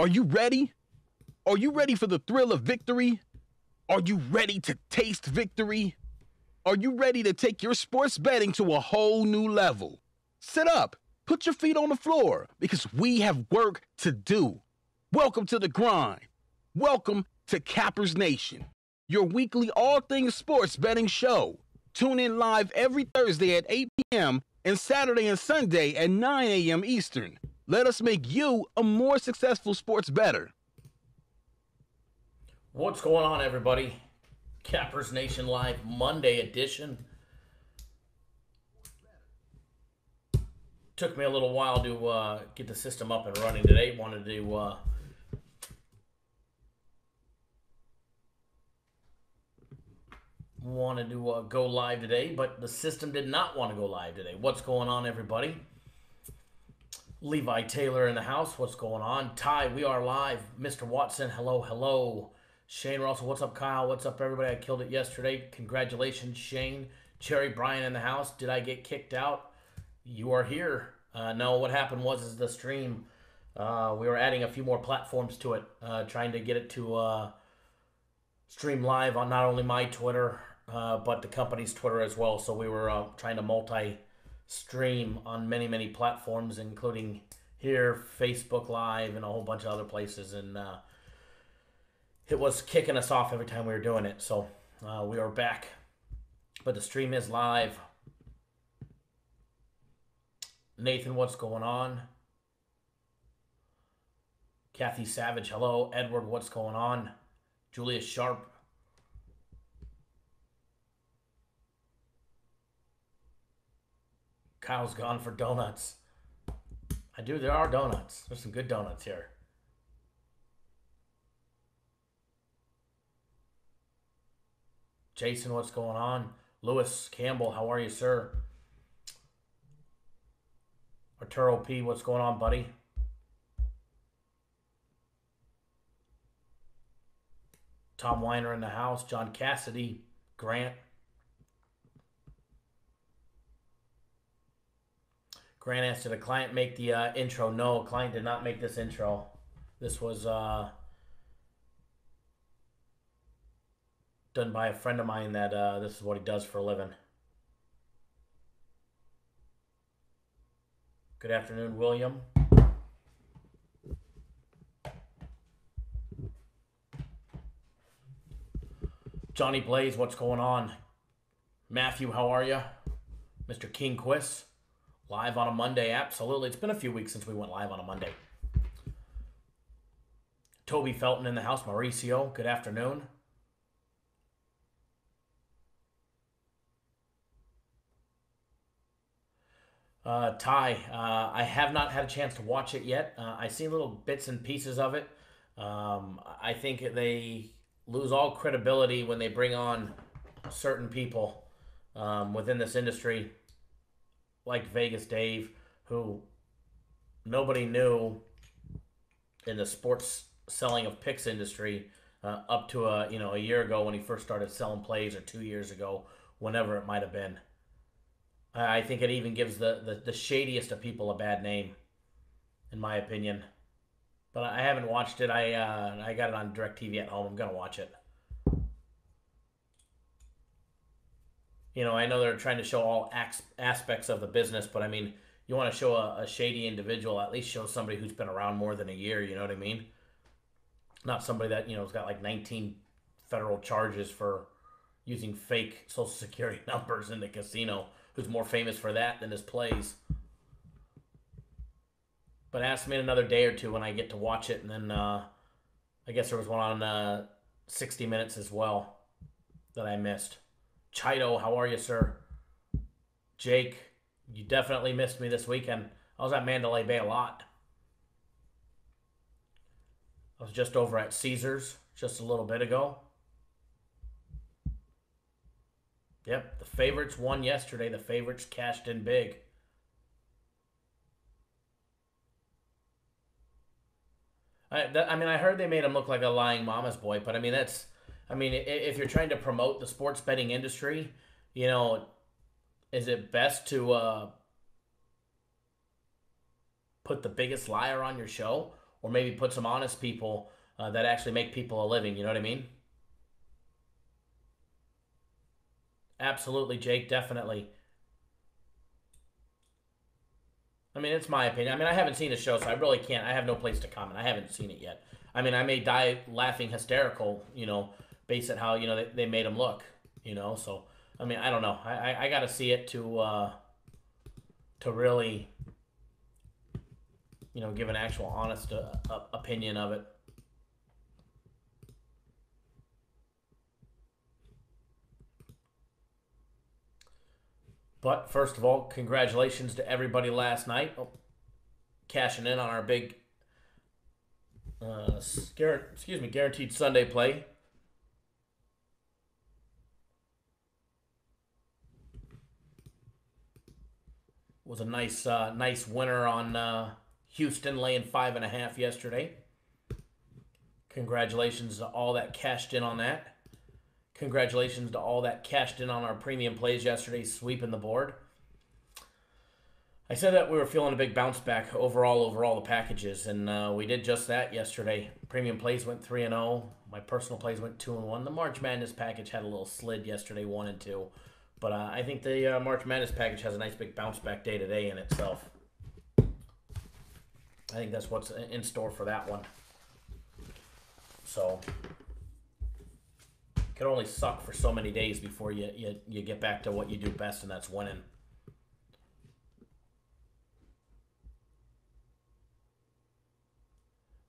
Are you ready? Are you ready for the thrill of victory? Are you ready to taste victory? Are you ready to take your sports betting to a whole new level? Sit up, put your feet on the floor, because we have work to do. Welcome to the grind. Welcome to Cappers Nation, your weekly all things sports betting show. Tune in live every Thursday at 8 p.m. and Saturday and Sunday at 9 a.m. Eastern. Let us make you a more successful sports bettor. What's going on, everybody? Cappers Nation Live Monday edition. Took me a little while to get the system up and running today. Wanted to go live today, but the system did not want to go live today. What's going on, everybody? Levi Taylor in the house. What's going on? Ty, we are live. Mr. Watson, hello, hello. Shane Russell, what's up, Kyle? What's up, everybody? I killed it yesterday. Congratulations, Shane. Cherry Bryan in the house. Did I get kicked out? You are here. No, what happened was the stream, we were adding a few more platforms to it, trying to get it to stream live on not only my Twitter, but the company's Twitter as well. So we were trying to multi-stream on many, many platforms, including here, Facebook Live, and a whole bunch of other places. And it was kicking us off every time we were doing it. So we are back. But the stream is live. Nathan, what's going on? Kathy Savage, hello. Edward, what's going on? Julius Sharp. Kyle's gone for donuts. I do. There are donuts. There's some good donuts here. Jason, what's going on? Lewis Campbell, how are you, sir? Arturo P, what's going on, buddy? Tom Weiner in the house. John Cassidy. Grant. Grant asked, did a client make the intro? No, a client did not make this intro. This was done by a friend of mine that this is what he does for a living. Good afternoon, William. Johnny Blaze, what's going on? Matthew, how are you? Mr. King Quiz, live on a Monday, absolutely. It's been a few weeks since we went live on a Monday. Toby Felton in the house. Mauricio, good afternoon. Ty, I have not had a chance to watch it yet. I see little bits and pieces of it. I think they lose all credibility when they bring on certain people within this industry, like Vegas Dave, who nobody knew in the sports selling of picks industry up to a year ago when he first started selling plays, or 2 years ago, whenever it might have been. I think it even gives the shadiest of people a bad name, in my opinion. But I haven't watched it. I got it on DirecTV at home. I'm going to watch it. You know, I know they're trying to show all aspects of the business, but I mean, you want to show a shady individual, at least show somebody who's been around more than a year, you know what I mean? Not somebody that, has got like 19 federal charges for using fake Social Security numbers in the casino, who's more famous for that than his plays. But ask me in another day or two when I get to watch it. And then I guess there was one on 60 Minutes as well that I missed. Chido, how are you, sir? Jake, you definitely missed me this weekend. I was at Mandalay Bay a lot. I was just over at Caesars just a little bit ago. Yep, the favorites won yesterday. The favorites cashed in big. I heard they made him look like a lying mama's boy, but if you're trying to promote the sports betting industry, is it best to put the biggest liar on your show? or maybe put some honest people that actually make people a living. You know what I mean? Absolutely, Jake, definitely. I mean, it's my opinion. I mean, I haven't seen the show, so I really can't. I have no place to comment. I haven't seen it yet. I mean, I may die laughing hysterical, based on how, they made him look, So, I mean, I don't know. I got to see it to really, give an actual honest opinion of it. But first of all, congratulations to everybody last night. Cashing in on our big, guaranteed Sunday play. Was a nice winner on Houston laying 5.5 yesterday. Congratulations to all that cashed in on that. Congratulations to all that cashed in on our premium plays yesterday, sweeping the board. I said that we were feeling a big bounce back overall over all the packages, and we did just that yesterday. Premium plays went 3-0. My personal plays went 2-1. The March Madness package had a little slid yesterday, 1-2. But I think the March Madness package has a nice big bounce back day today in itself. I think that's what's in store for that one. So can only suck for so many days before you get back to what you do best, and that's winning.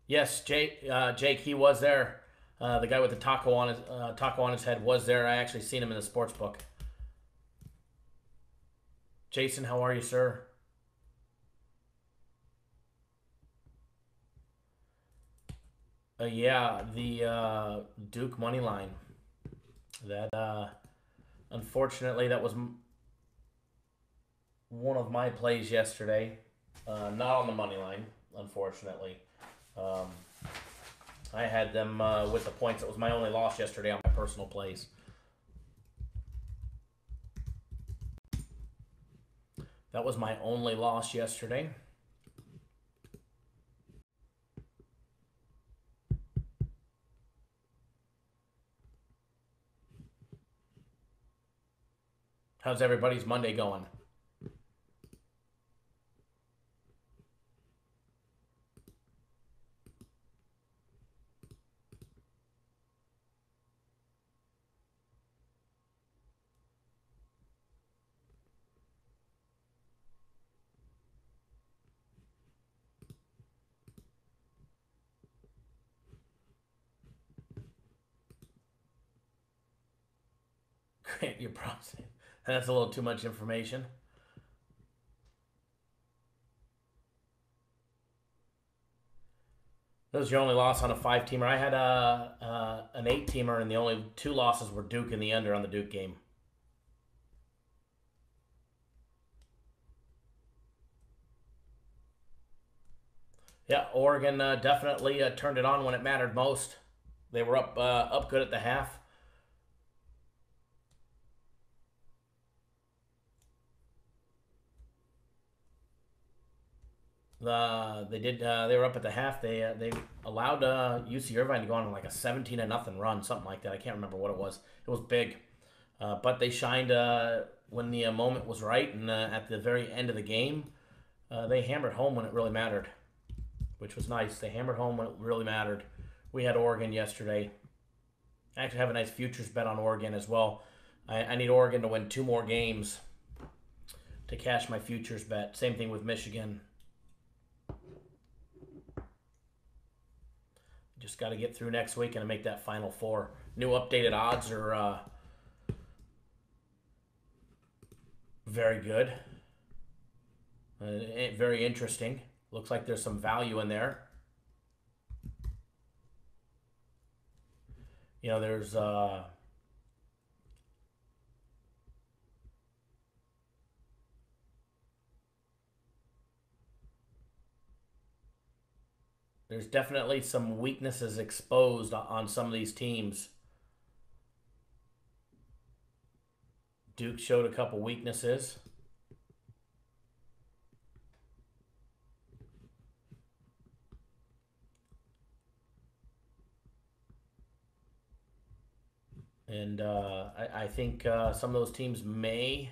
Yes, Jake, he was there. The guy with the taco on his head was there. I actually seen him in the sports book. Jason, how are you, sir? Yeah, the Duke money line. That unfortunately that was one of my plays yesterday. Not on the money line, unfortunately. I had them with the points. It was my only loss yesterday on my personal plays. That was my only loss yesterday. How's everybody's Monday going? Grant your process. That's a little too much information. That was your only loss on a 5-teamer. I had an 8-teamer, and the only 2 losses were Duke and the under on the Duke game. Yeah, Oregon definitely turned it on when it mattered most. They were up good at the half. They were up at the half. They allowed UC Irvine to go on like a 17-0 run, something like that. I can't remember what it was. It was big, but they shined when the moment was right, and at the very end of the game, they hammered home when it really mattered, which was nice. They hammered home when it really mattered. We had Oregon yesterday. I actually have a nice futures bet on Oregon as well. I need Oregon to win 2 more games to cash my futures bet. Same thing with Michigan. Just got to get through next week and make that Final Four. New updated odds are very good. Very interesting. Looks like there's some value in there. There's there's definitely some weaknesses exposed on some of these teams. Duke showed a couple weaknesses. And I think some of those teams may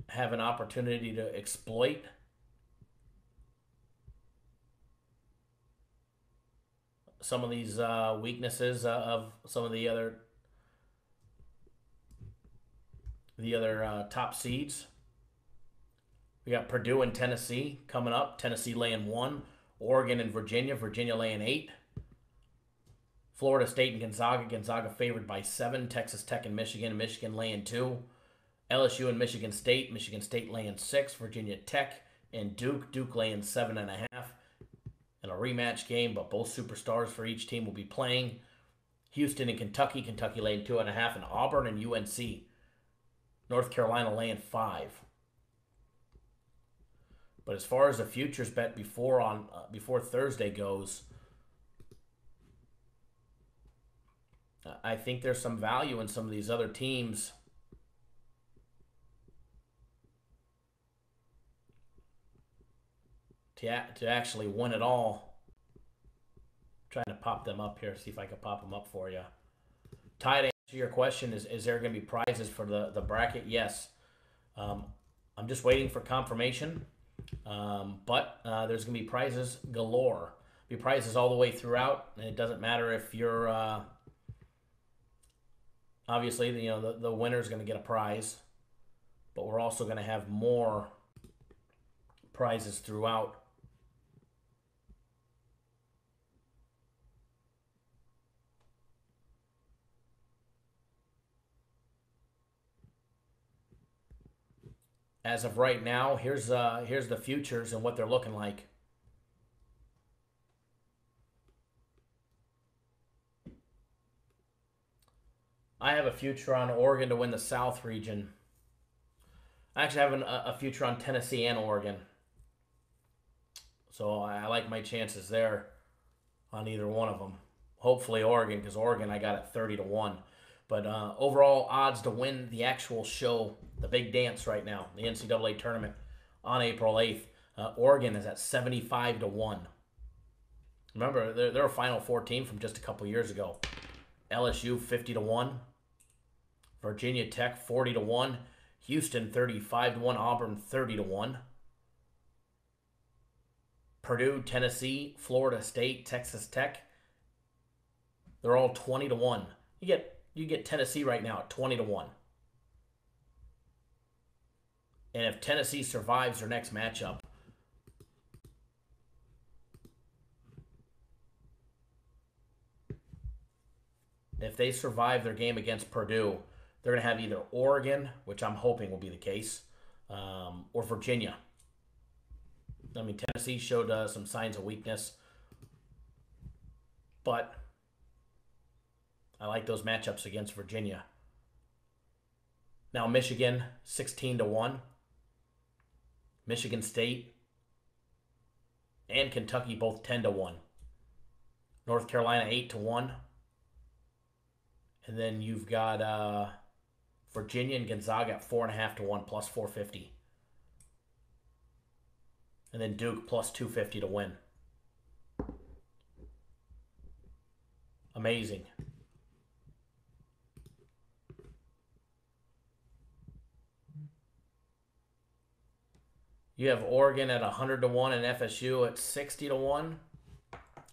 have an opportunity to exploit some of these weaknesses of some of the other top seeds. We got Purdue and Tennessee coming up. Tennessee laying 1. Oregon and Virginia. Virginia laying 8. Florida State and Gonzaga. Gonzaga favored by 7. Texas Tech and Michigan. Michigan laying 2. LSU and Michigan State. Michigan State laying 6. Virginia Tech and Duke. Duke laying 7.5. In a rematch game, but both superstars for each team will be playing. Houston and Kentucky. Kentucky laying 2.5. And Auburn and UNC. North Carolina laying 5. But as far as the futures bet before Thursday goes, I think there's some value in some of these other teams to actually win it all. I'm trying to pop them up here, see if I can pop them up for you. Ty, to answer your question, is there going to be prizes for the bracket? Yes. I'm just waiting for confirmation. But there's going to be prizes galore. Be prizes all the way throughout, and it doesn't matter if you're obviously the winner's going to get a prize, but we're also going to have more prizes throughout. As of right now, here's the futures and what they're looking like. I have a future on Oregon to win the South region. I actually have a future on Tennessee and Oregon. So I like my chances there on either one of them. Hopefully Oregon, because Oregon I got at 30-1. But overall odds to win the actual show, the big dance right now, the NCAA tournament on April 8th, Oregon is at 75-1. Remember, they're a Final Four team from just a couple years ago. LSU 50-1. Virginia Tech 40-1. Houston 35-1. Auburn 30-1. Purdue, Tennessee, Florida State, Texas Tech. They're all 20-1. You get Tennessee right now at 20-1. And if Tennessee survives their next matchup, if they survive their game against Purdue, they're going to have either Oregon, which I'm hoping will be the case, or Virginia. I mean, Tennessee showed some signs of weakness, but I like those matchups against Virginia. Now, Michigan, 16-1. Michigan State and Kentucky both 10-1. North Carolina 8-1. And then you've got Virginia and Gonzaga at 4.5-1 plus 450. And then Duke plus 250 to win. Amazing. You have Oregon at 100-1 and FSU at 60-1.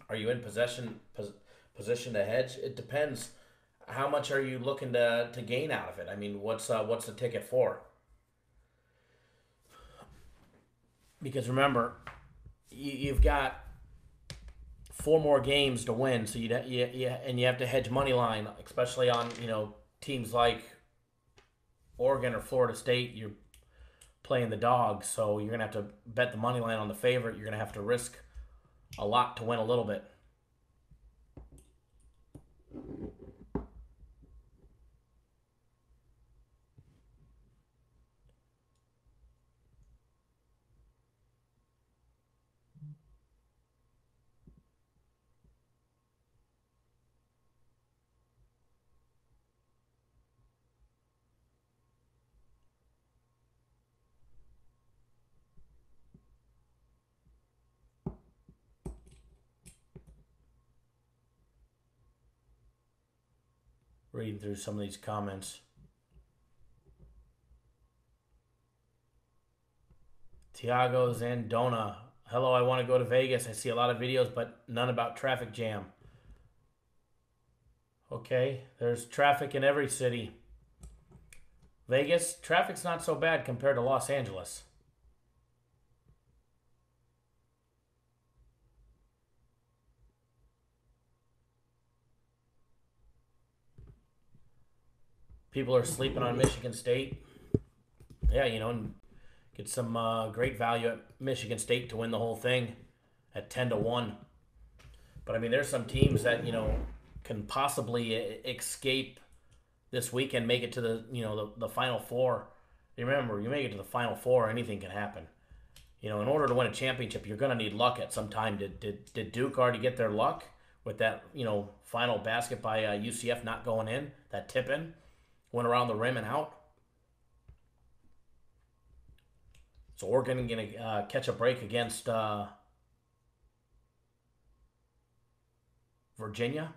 Are you in position to hedge? It depends. How much are you looking to gain out of it? I mean, what's the ticket for? Because remember, you've got 4 more games to win, so you have to hedge money line, especially on teams like Oregon or Florida State. You're playing the dog, so you're gonna have to bet the money line on the favorite. You're gonna have to risk a lot to win a little bit. Reading through some of these comments. Tiago Zandona. Hello, I want to go to Vegas. I see a lot of videos, but none about traffic jam. Okay, there's traffic in every city. Vegas, traffic's not so bad compared to Los Angeles. People are sleeping on Michigan State. Yeah, you know, and get some great value at Michigan State to win the whole thing at 10-1. But, I mean, there's some teams that, you know, can possibly escape this weekend, make it to the, you know, the Final Four. Remember, you make it to the Final Four, anything can happen. You know, in order to win a championship, you're going to need luck at some time. Did Duke already get their luck with that, you know, final basket by UCF not going in, that tip-in? Went around the rim and out. So Oregon going to catch a break against Virginia.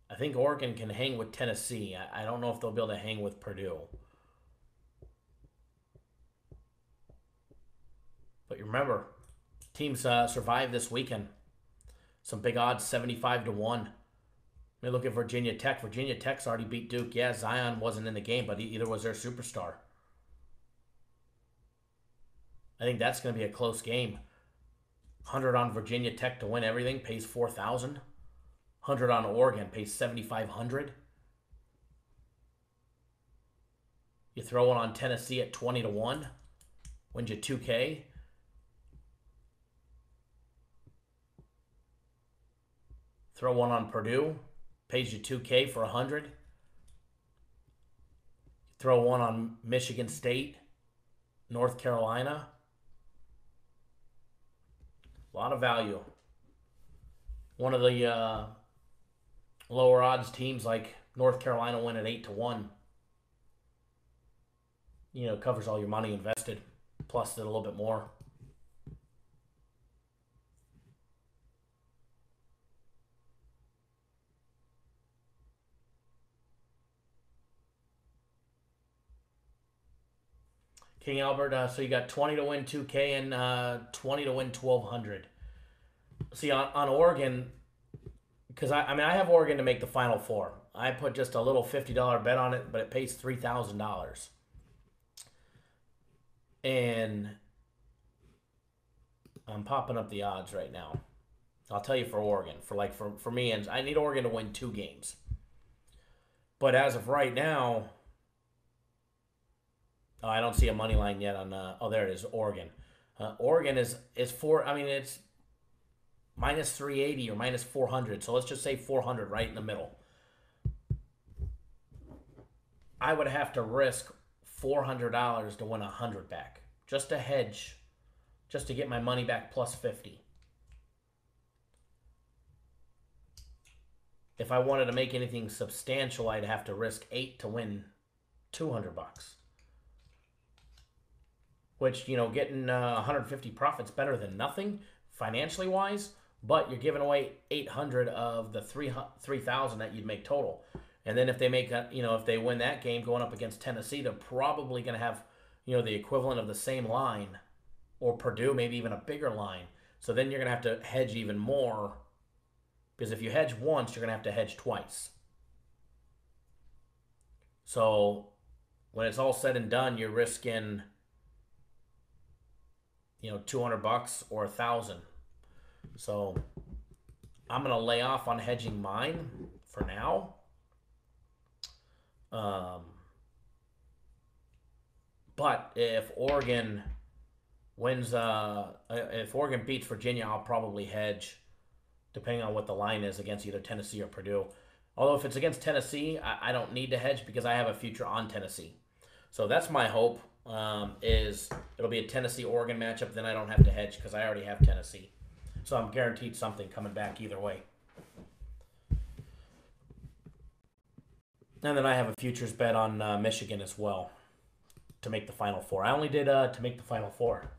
I think Oregon can hang with Tennessee. I don't know if they'll be able to hang with Purdue. But you remember, teams survived this weekend. Some big odds, 75-1. Let me look at Virginia Tech. Virginia Tech's already beat Duke. Yeah, Zion wasn't in the game, but either was their superstar. I think that's going to be a close game. 100 on Virginia Tech to win everything, pays $4,000. 100 on Oregon, pays $7,500. You throw one on Tennessee at 20-1, wins you $2K. Throw one on Purdue, pays you $2K for 100. Throw one on Michigan State, North Carolina. A lot of value. One of the lower odds teams like North Carolina win at 8-1. You know, covers all your money invested, plus a little bit more. King Albert, so you got 20 to win 2K and 20 to win 1,200. See, on Oregon, because I mean, I have Oregon to make the Final Four. I put just a little $50 bet on it, but it pays $3,000. And I'm popping up the odds right now. I'll tell you for Oregon. For me, and I need Oregon to win 2 games. But as of right now, I don't see a money line yet on. Oh, there it is. Oregon. Oregon is for. I mean, it's minus 380 or minus 400. So let's just say 400 right in the middle. I would have to risk $400 to win 100 back, just to hedge, just to get my money back plus 50. If I wanted to make anything substantial, I'd have to risk 8 to win $200. Which, you know, getting 150 profits better than nothing financially wise, but you're giving away 800 of the 3,000 that you'd make total. And then if they make if they win that game going up against Tennessee, they're probably going to have, you know, the equivalent of the same line, or Purdue, maybe even a bigger line. So then you're going to have to hedge even more, because if you hedge once, you're going to have to hedge twice. So when it's all said and done, you're risking, you know, $200 or $1,000. So I'm going to lay off on hedging mine for now. But if Oregon wins, if Oregon beats Virginia, I'll probably hedge, depending on what the line is, against either Tennessee or Purdue. Although if it's against Tennessee, I don't need to hedge because I have a future on Tennessee. So that's my hope, is it'll be a Tennessee-Oregon matchup. Then I don't have to hedge because I already have Tennessee. So I'm guaranteed something coming back either way. And then I have a futures bet on Michigan as well to make the Final Four. I only did to make the Final Four.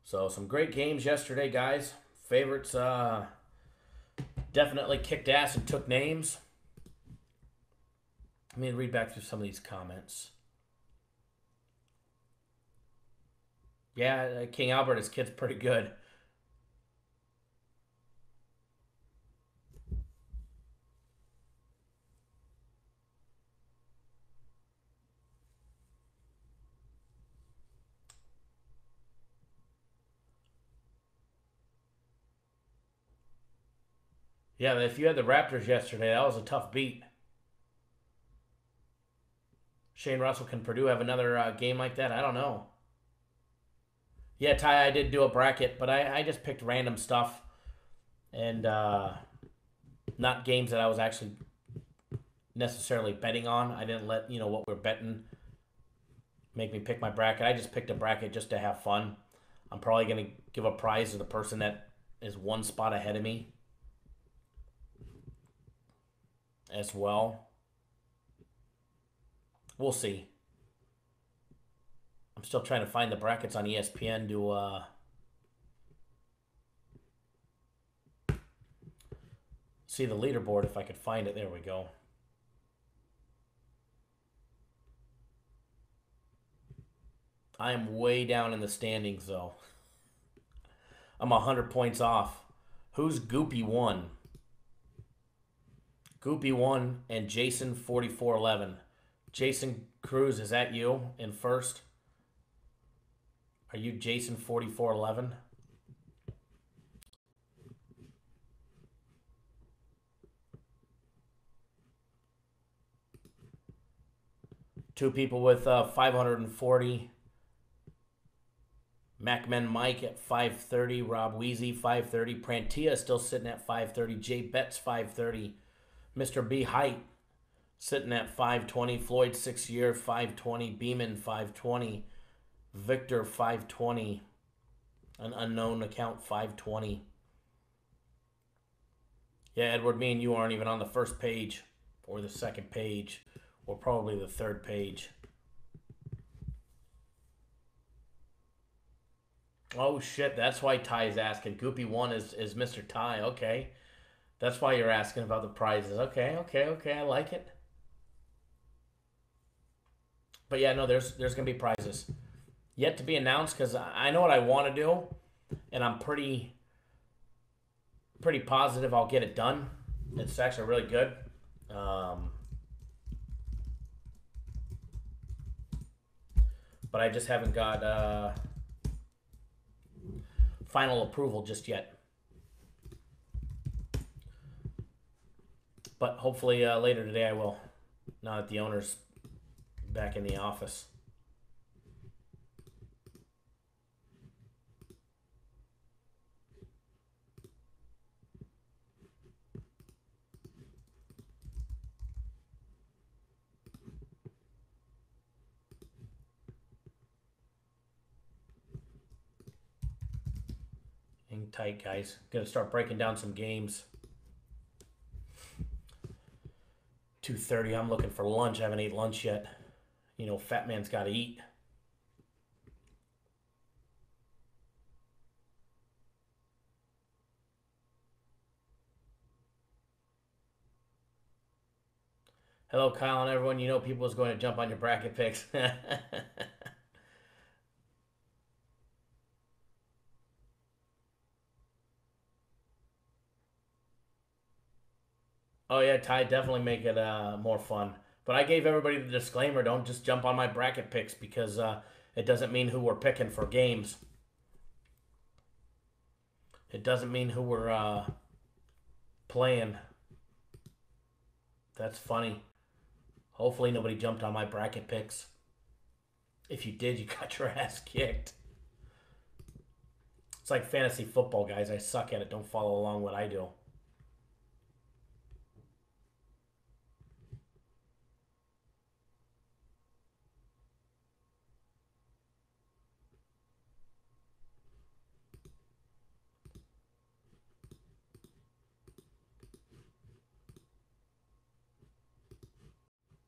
So some great games yesterday, guys. Favorites definitely kicked ass and took names. Let me read back through some of these comments. Yeah, King Albert, his kid's pretty good. Yeah, if you had the Raptors yesterday, that was a tough beat. Shane Russell, can Purdue have another game like that? I don't know. Yeah, Ty, I did do a bracket, but I just picked random stuff and not games that I was actually necessarily betting on. I didn't let, what we're betting make me pick my bracket. I just picked a bracket just to have fun. I'm probably going to give a prize to the person that is one spot ahead of me as well. We'll see. I'm still trying to find the brackets on ESPN to see the leaderboard if I could find it. There we go. I am way down in the standings, though. I'm 100 points off. Who's Goopy 1? Goopy 1 and Jason 4411. Jason Cruz, is that you in first? Are you Jason 4411? Two people with 540. Macmen Mike at 530. Rob Weezy 530. Prantia still sitting at 530. Jay Betts 530. Mr. B Height sitting at 520. Floyd 6 Year 520. Beeman 520. Victor 520. An unknown account 520. Yeah, Edward, me and you aren't even on the first page or the second page or probably the third page. Oh shit, that's why Ty's asking. Goopy 1 is Mr. Ty. Okay. That's why you're asking about the prizes. Okay. I like it. But yeah, no, there's going to be prizes. Yet to be announced, because I know what I want to do, and I'm pretty positive I'll get it done. It's actually really good. But I just haven't got final approval just yet. But hopefully later today I will, now that the owner's back in the office. Hang tight, guys. Gonna start breaking down some games. 2:30. I'm looking for lunch. I haven't ate lunch yet. You know, fat man's got to eat. Hello, Kyle, and everyone. You know, people is going to jump on your bracket picks. Oh yeah, Ty, definitely make it more fun. But I gave everybody the disclaimer: don't just jump on my bracket picks because it doesn't mean who we're picking for games. It doesn't mean who we're playing. That's funny. Hopefully nobody jumped on my bracket picks. If you did, you got your ass kicked. It's like fantasy football, guys. I suck at it. Don't follow along what I do.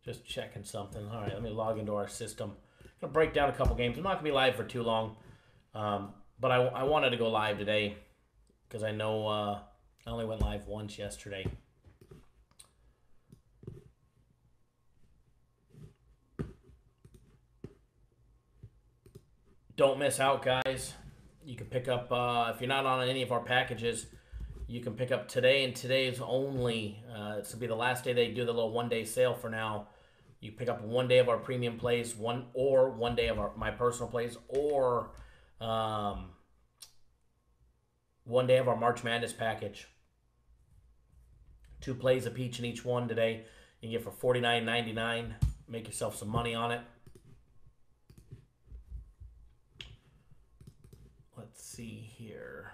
Just checking something. All right, let me log into our system. I'm going to break down a couple games. I'm not going to be live for too long. But I wanted to go live today because I know I only went live once yesterday. Don't miss out, guys. You can pick up, if you're not on any of our packages, you can pick up today and today's only. It's going to be the last day they do the little one-day sale for now. You pick up 1 day of our premium plays, 1 day of my personal plays, or 1 day of our March Madness package. 2 plays a piece in each one today. You can get for $49.99. Make yourself some money on it. Let's see here.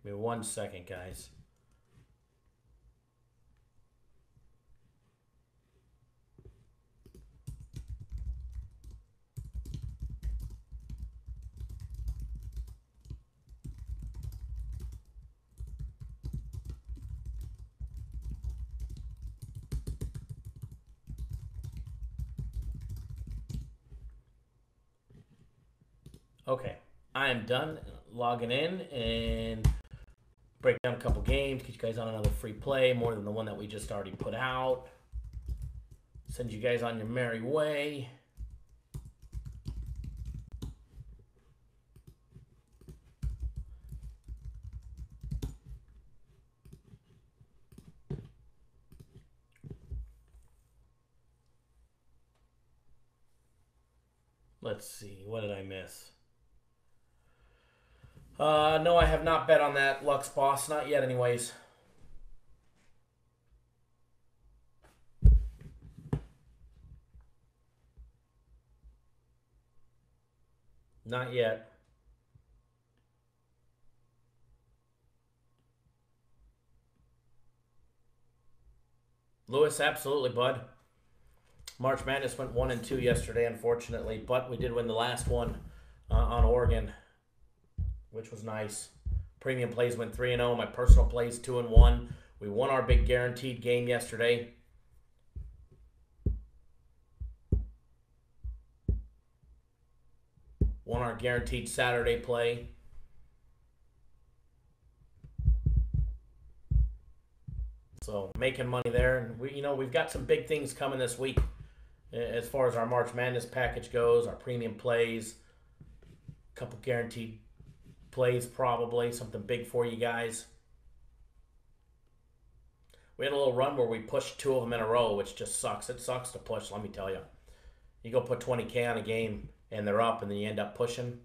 Give me 1 second, guys. Okay, I am done logging in and break down a couple games, get you guys on another free play, more than the one that we just already put out. Send you guys on your merry way. Let's see, what did I miss? No, I have not bet on that Lux Boss. Not yet, anyways. Not yet. Lewis, absolutely, bud. March Madness went 1-2 yesterday, unfortunately, but we did win the last one on Oregon, which was nice. Premium plays went 3-0. My personal plays 2-1. We won our big guaranteed game yesterday. Won our guaranteed Saturday play. So making money there, and we've got some big things coming this week as far as our March Madness package goes. Our premium plays, a couple guaranteed plays, probably something big for you guys. We had a little run where we pushed 2 of them in a row, which just sucks. It sucks to push, let me tell you. You go put 20K on a game and they're up, and then you end up pushing.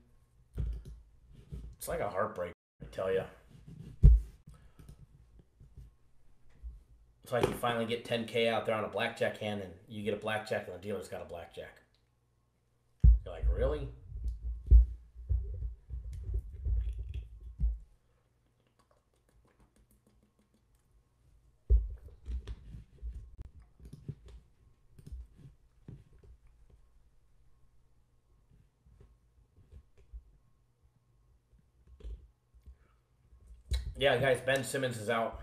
It's like a heartbreak, I tell you. It's like you finally get 10K out there on a blackjack hand, and you get a blackjack, and the dealer's got a blackjack. You're like, really? Yeah, guys, Ben Simmons is out.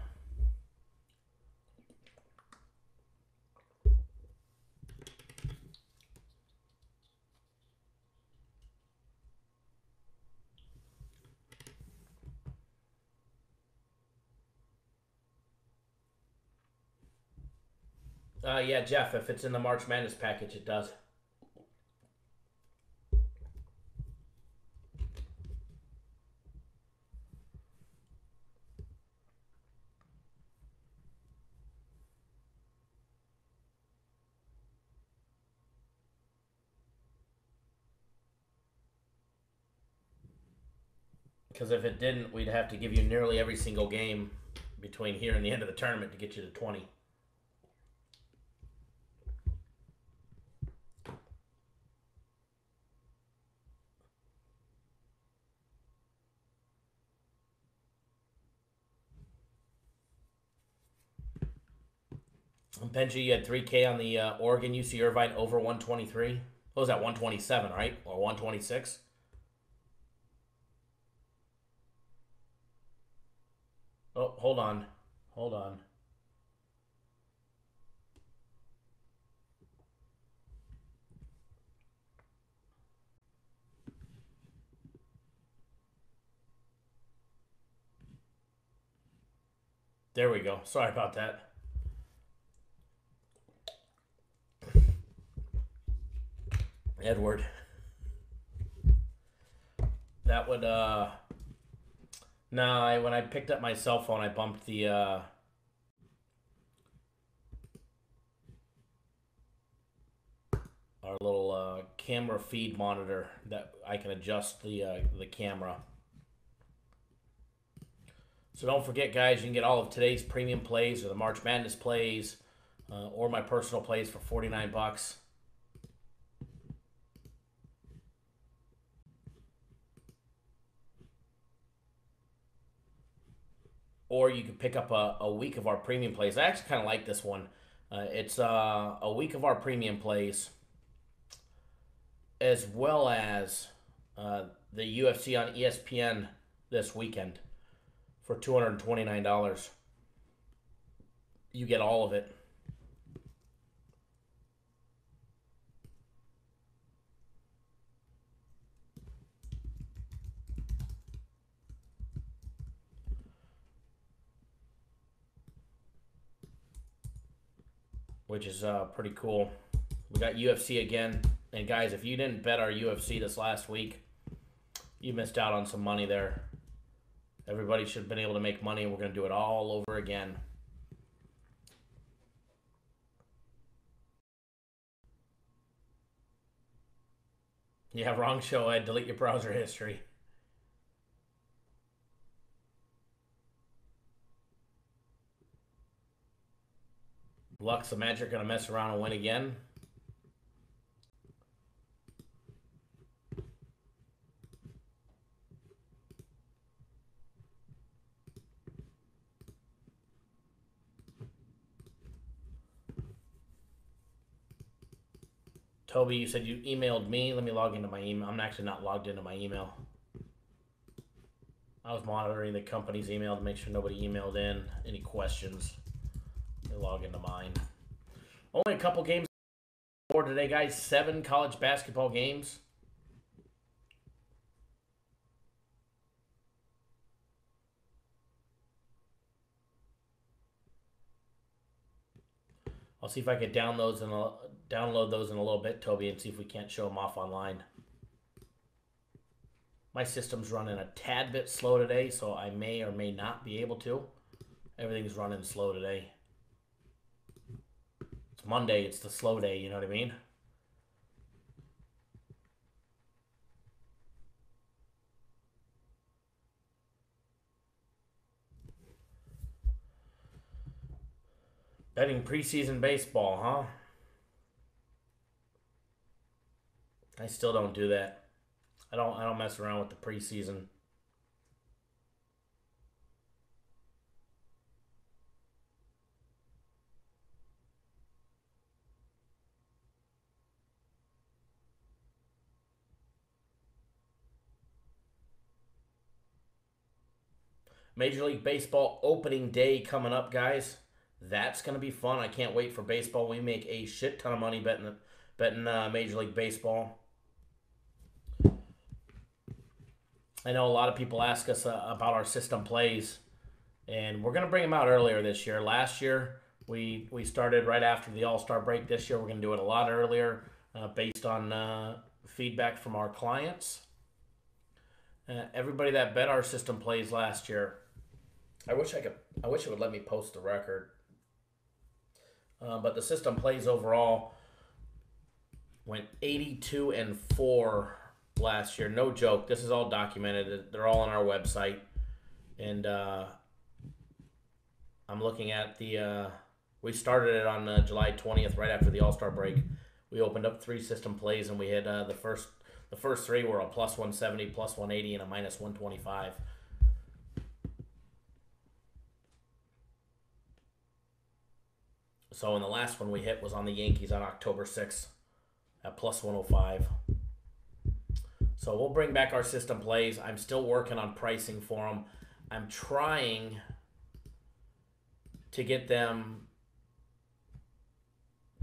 Yeah, Jeff, if it's in the March Madness package, it does. Because if it didn't, we'd have to give you nearly every single game between here and the end of the tournament to get you to 20. Benji, you had 3K on the Oregon UC Irvine over 123. What was that, 127, right? Or 126? Oh, hold on. Hold on. There we go. Sorry about that. Edward. That would, no, when I picked up my cell phone, I bumped the, our little camera feed monitor that I can adjust the camera. So don't forget, guys, you can get all of today's premium plays or the March Madness plays or my personal plays for 49 bucks. Or you can pick up a week of our premium plays. I actually kind of like this one. It's a week of our premium plays, as well as the UFC on ESPN this weekend for $229. You get all of it. Which is pretty cool. We got UFC again. And guys, if you didn't bet our UFC this last week, you missed out on some money there. Everybody should have been able to make money, and we're going to do it all over again. Yeah, wrong show, Ed. Delete your browser history. Lux the Magic going to mess around and win again. Toby, you said you emailed me. Let me log into my email. I'm actually not logged into my email. I was monitoring the company's email to make sure nobody emailed in any questions. Let me log into mine. Only a couple games for today, guys. 7 college basketball games. I'll see if I could download those in a little bit, Toby, and see if we can't show them off online. My system's running a tad bit slow today, so I may or may not be able to. Everything's running slow today. It's Monday, it's the slow day, you know what I mean? Betting preseason baseball, huh? I still don't do that. I don't mess around with the preseason. Major League Baseball opening day coming up, guys. That's going to be fun. I can't wait for baseball. We make a shit ton of money betting Major League Baseball. I know a lot of people ask us about our system plays, and we're going to bring them out earlier this year. Last year, we started right after the All-Star break. This year, we're going to do it a lot earlier based on feedback from our clients. Everybody that bet our system plays last year, I wish it would let me post the record. But the system plays overall went 82-4 last year. No joke. This is all documented. They're all on our website. And I'm looking at the... we started it on July 20th, right after the All-Star break. We opened up 3 system plays, and we had the first 3 were a plus 170, plus 180, and a minus 125. So, and the last one we hit was on the Yankees on October 6th at plus 105. So we'll bring back our system plays. I'm still working on pricing for them. I'm trying to get them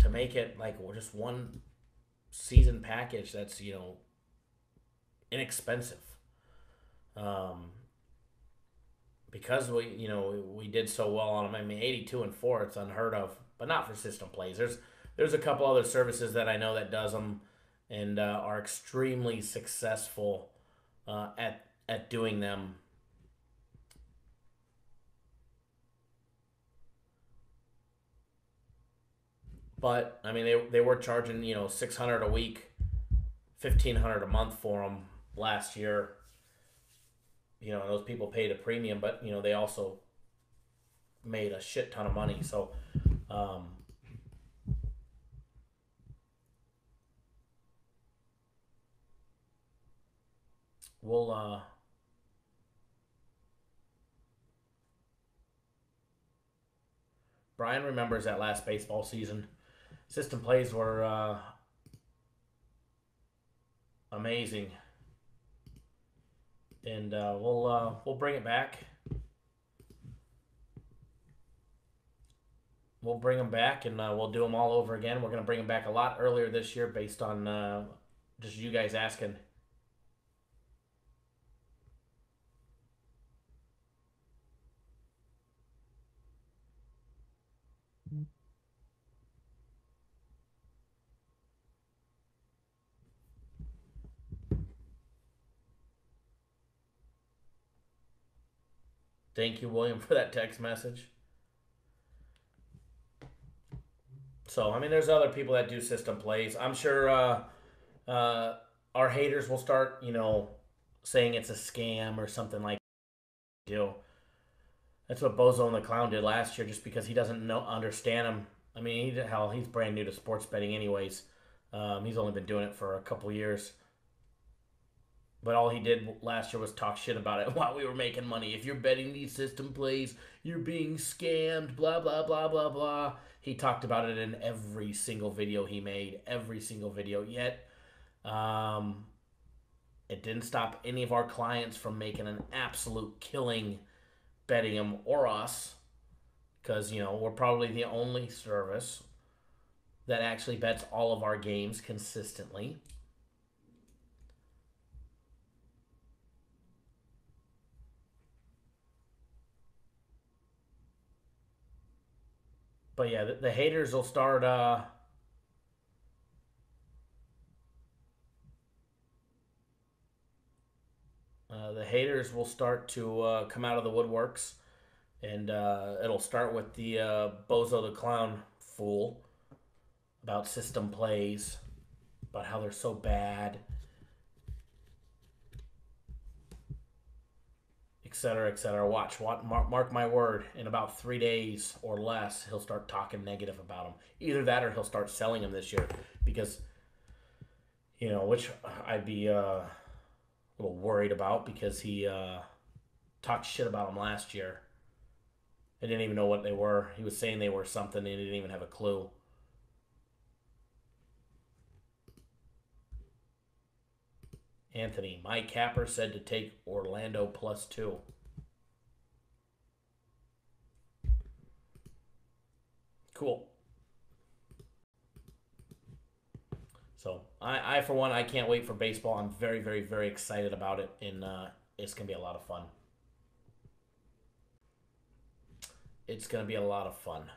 to make it like just one season package that's, inexpensive. Because we did so well on them. I mean, 82-4, it's unheard of, but not for system plays. There's a couple other services that I know that does them and are extremely successful at doing them. But I mean, they were charging $600 a week, $1,500 a month for them last year. Those people paid a premium, but they also made a shit ton of money. So, we'll Brian remembers that last baseball season. System plays were amazing, and we'll bring it back. We'll bring them back, and we'll do them all over again. We're going to bring them back a lot earlier this year based on just you guys asking. Thank you, William, for that text message. So, I mean, there's other people that do system plays. I'm sure our haters will start, saying it's a scam or something like that. That's what Bozo and the Clown did last year just because he doesn't understand him. I mean, he's brand new to sports betting anyways. He's only been doing it for a couple years. But all he did last year was talk shit about it while we were making money. If you're betting these system plays, you're being scammed, blah, blah, blah, blah, blah. He talked about it in every single video he made, every single video. Yet, it didn't stop any of our clients from making an absolute killing betting him or us. Because, we're probably the only service that actually bets all of our games consistently. But yeah, the haters will start the haters will start to come out of the woodworks, and it'll start with the Bozo the Clown fool about system plays, about how they're so bad, etc., etc. Watch, mark my word, in about 3 days or less, he'll start talking negative about them. Either that or he'll start selling them this year because, which I'd be a little worried about because he talked shit about them last year. I didn't even know what they were. He was saying they were something and he didn't even have a clue. Anthony, my capper said to take Orlando +2. Cool. So, I for one, I can't wait for baseball. I'm very, very, very excited about it, and it's going to be a lot of fun. It's going to be a lot of fun.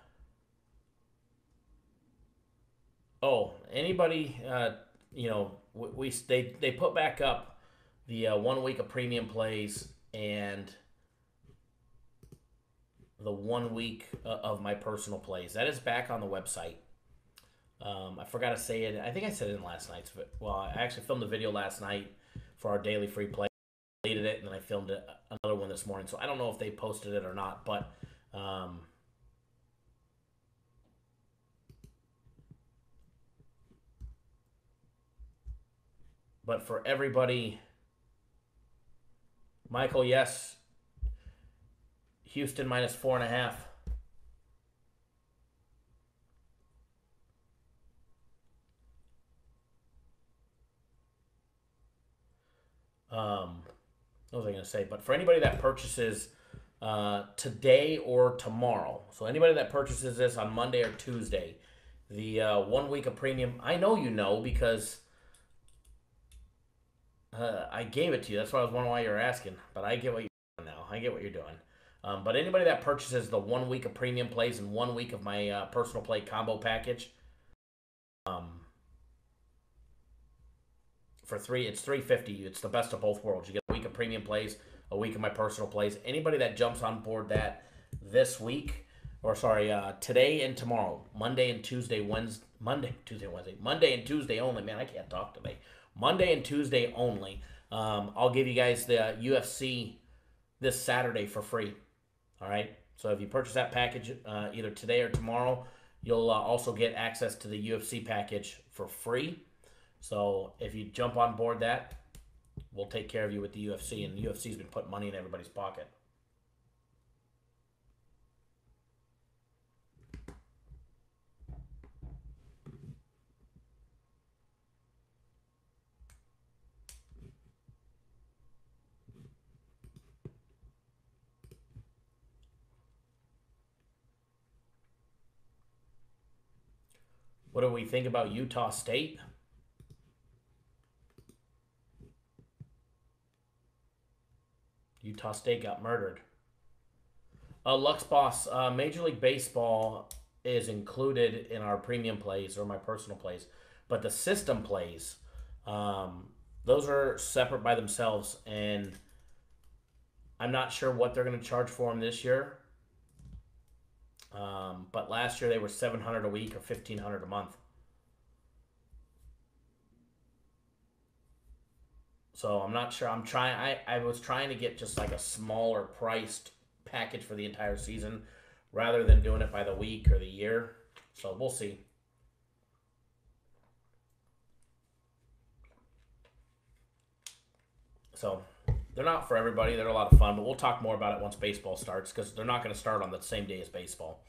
Oh, anybody... they put back up the 1 week of premium plays and the 1 week of my personal plays. That is back on the website. I forgot to say it. I think I said it in last night's. Well, I actually filmed a video last night for our daily free play. I deleted it and then I filmed another one this morning. So I don't know if they posted it or not, but. But for everybody, Michael, yes, Houston -4.5. What was I going to say? But for anybody that purchases today or tomorrow, so anybody that purchases this on Monday or Tuesday, the 1 week of premium, I know you know because I gave it to you. That's why I was wondering why you were asking. But I get what you're doing now. I get what you're doing. But anybody that purchases the 1 week of premium plays and 1 week of my personal play combo package, for it's $350. It's the best of both worlds. You get a week of premium plays, a week of my personal plays. Anybody that jumps on board that this week, or sorry, today and tomorrow, Monday and Tuesday, Monday and Tuesday only. Man, I can't talk today. Monday and Tuesday only. I'll give you guys the UFC this Saturday for free. All right. So if you purchase that package either today or tomorrow, you'll also get access to the UFC package for free. So if you jump on board that, we'll take care of you with the UFC. And the UFC's been putting money in everybody's pocket. What do we think about Utah State? Utah State got murdered. Lux Boss, Major League Baseball is included in our premium plays or my personal plays, but the system plays, those are separate by themselves, and I'm not sure what they're going to charge for them this year. But last year they were $700 a week or $1,500 a month. So I'm not sure. I was trying to get just like a smaller priced package for the entire season rather than doing it by the week or the year. So we'll see. So they're not for everybody. They're a lot of fun, but we'll talk more about it once baseball starts because they're not going to start on the same day as baseball.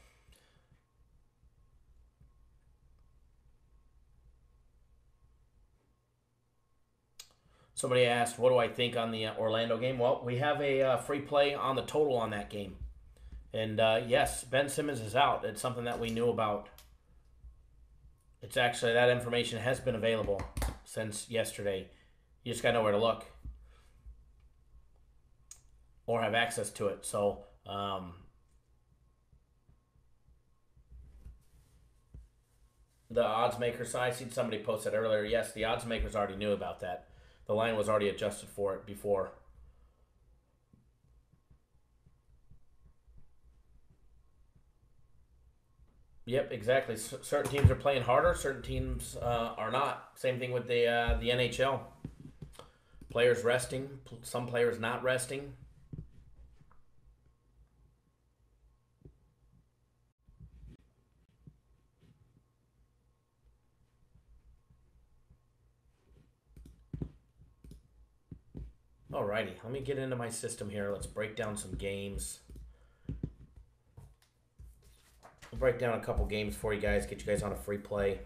Somebody asked, what do I think on the Orlando game? Well, we have a free play on the total on that game. And yes, Ben Simmons is out. It's something that we knew about. It's actually, that information has been available since yesterday. You just got to know where to look or have access to it. So, the odds makers, I seen somebody post that earlier. Yes, the odds makers already knew about that. The line was already adjusted for it before. Yep, exactly. Certain teams are playing harder. Certain teams are not. Same thing with the NHL. Players resting. Some players not resting. Alrighty, let me get into my system here. Let's break down some games. I'll break down a couple games for you guys, get you guys on a free play.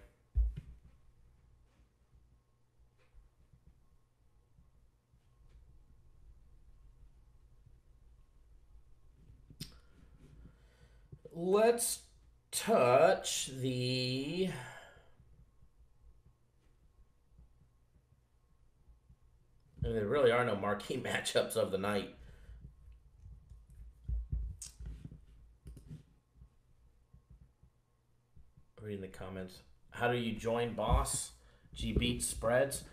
Let's touch the... And there really are no marquee matchups of the night. Reading the comments. How do you join Boss? G-Beat spreads.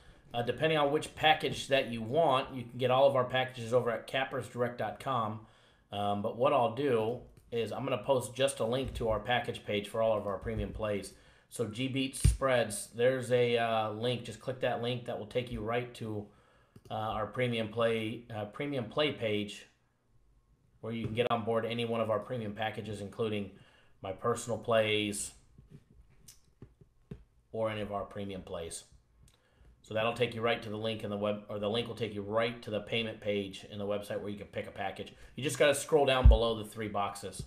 Depending on which package that you want, you can get all of our packages over at cappersdirect.com. But what I'll do is I'm going to post just a link to our package page for all of our premium plays. So G-Beat spreads, there's a link. Just click that link. That will take you right to our premium play page where you can get on board any one of our premium packages, including my personal plays or any of our premium plays. So that'll take you right to the link in the web, or the link will take you right to the payment page in the website where you can pick a package. You just got to scroll down below the 3 boxes.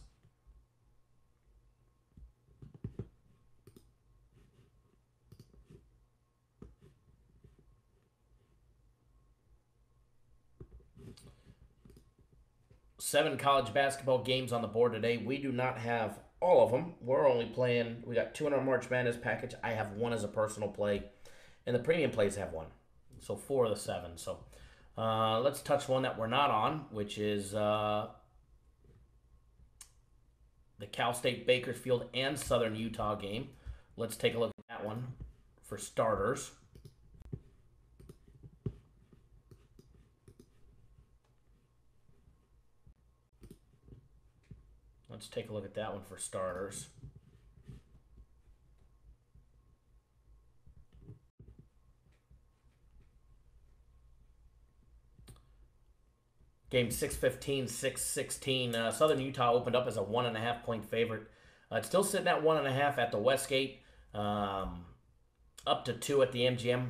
7 college basketball games on the board today. We do not have all of them. We're only playing, we got 2 in our March Madness package. I have 1 as a personal play, and the premium plays have 1. So 4 of the 7. So let's touch one that we're not on, which is the Cal State Bakersfield and Southern Utah game. Let's take a look at that one for starters. Let's take a look at that one for starters. Game 6-15, 6-16. Southern Utah opened up as a 1.5 point favorite. It's still sitting at 1.5 at the Westgate. Up to 2 at the MGM.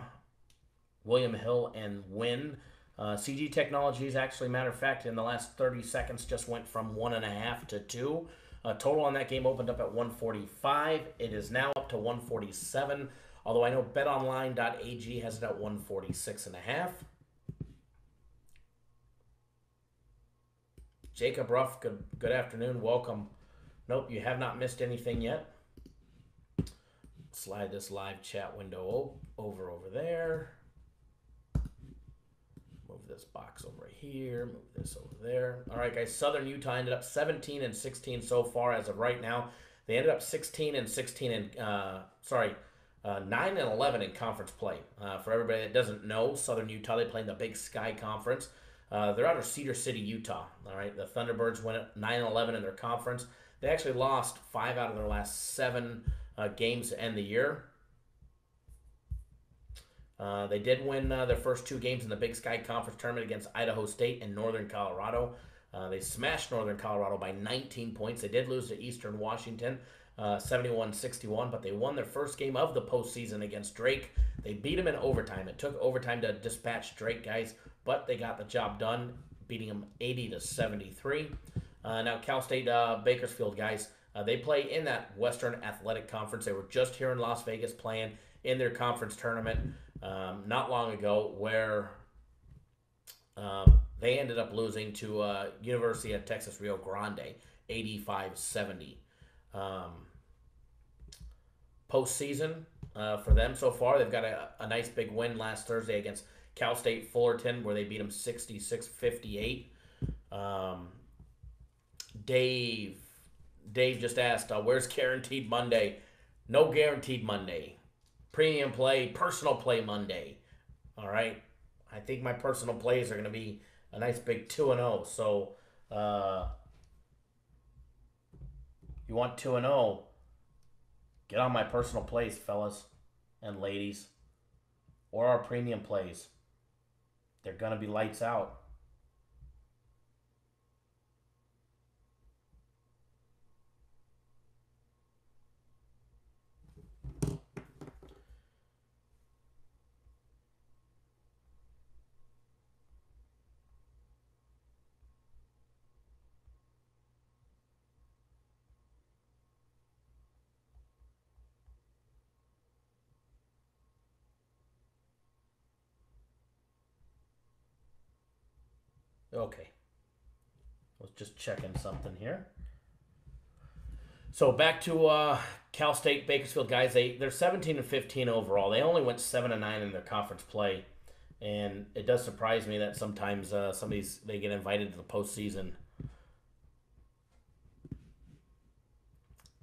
William Hill and Wynn. CG Technologies, actually, matter of fact, in the last 30 seconds just went from 1.5 to 2. Total on that game opened up at 145. It is now up to 147. Although I know betonline.ag has it at 146.5. Jacob Ruff, good afternoon. Welcome. Nope, you have not missed anything yet. Slide this live chat window over there. Move this box over here. Move this over there. All right, guys. Southern Utah ended up 17-16 so far as of right now. They ended up 16-16 and 9-11 in conference play. For everybody that doesn't know, Southern Utah, they play in the Big Sky Conference. They're out of Cedar City, Utah. All right, the Thunderbirds went 9-11 in their conference. They actually lost 5 out of their last 7 games to end the year. They did win their first 2 games in the Big Sky Conference tournament against Idaho State and Northern Colorado. They smashed Northern Colorado by 19 points. They did lose to Eastern Washington, 71-61, but they won their first game of the postseason against Drake. They beat them in overtime. It took overtime to dispatch Drake, guys, but they got the job done, beating them 80-73. Now, Cal State Bakersfield, guys, they play in that Western Athletic Conference. They were just here in Las Vegas playing in their conference tournament not long ago, where they ended up losing to University of Texas Rio Grande, 85-70. Postseason for them so far, they've got a nice big win last Thursday against Cal State Fullerton, where they beat them 66-58. Dave just asked, where's Guaranteed Monday? No Guaranteed Monday. Premium play, personal play Monday. All right? I think my personal plays are going to be a nice big 2-0. So, you want 2-0, get on my personal plays, fellas and ladies, or our premium plays. They're going to be lights out. Okay. I was just checking something here. So back to Cal State Bakersfield, guys. They're 17-15 overall. They only went 7-9 in their conference play, and it does surprise me that sometimes they get invited to the postseason.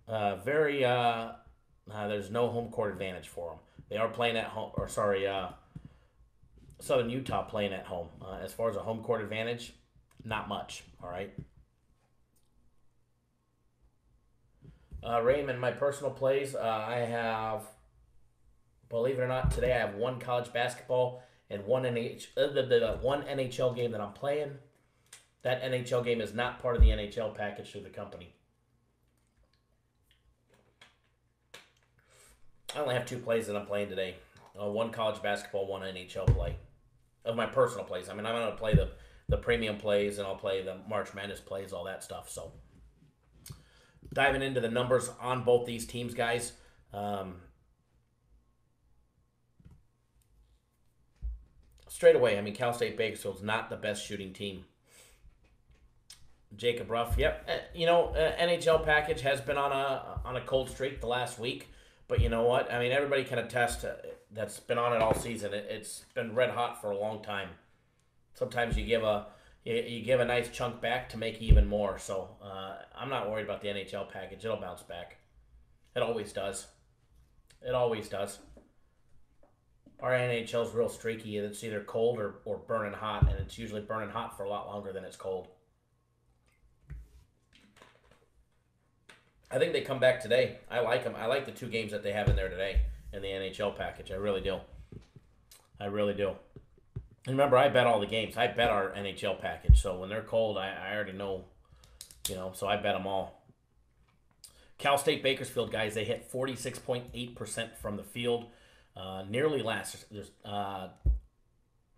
There's no home court advantage for them. They are playing at home, Southern Utah playing at home. As far as a home court advantage, not much, all right? Raymond, my personal plays, I have, believe it or not, today I have 1 college basketball and one NHL game that I'm playing. That NHL game is not part of the NHL package through the company. I only have 2 plays that I'm playing today. 1 college basketball, 1 NHL play. Of my personal plays. I mean, I'm going to play the premium plays, and I'll play the March Madness plays, all that stuff. So, diving into the numbers on both these teams, guys. Straight away, I mean, Cal State Bakersfield's not the best shooting team Jacob Ruff. Yep. NHL package has been on a cold streak the last week, but you know what? I mean, everybody can attest that's been on it all season. It's been red hot for a long time. Sometimes you give a nice chunk back to make even more. So I'm not worried about the NHL package. It'll bounce back. It always does. It always does. Our NHL is real streaky. It's either cold or burning hot, and it's usually burning hot for a lot longer than it's cold. I think they come back today. I like them. I like the 2 games that they have in there today in the NHL package. I really do. I really do. And remember, I bet all the games. I bet our NHL package. So when they're cold, I already know, so I bet them all. Cal State Bakersfield, guys, they hit 46.8% from the field. Nearly last. There's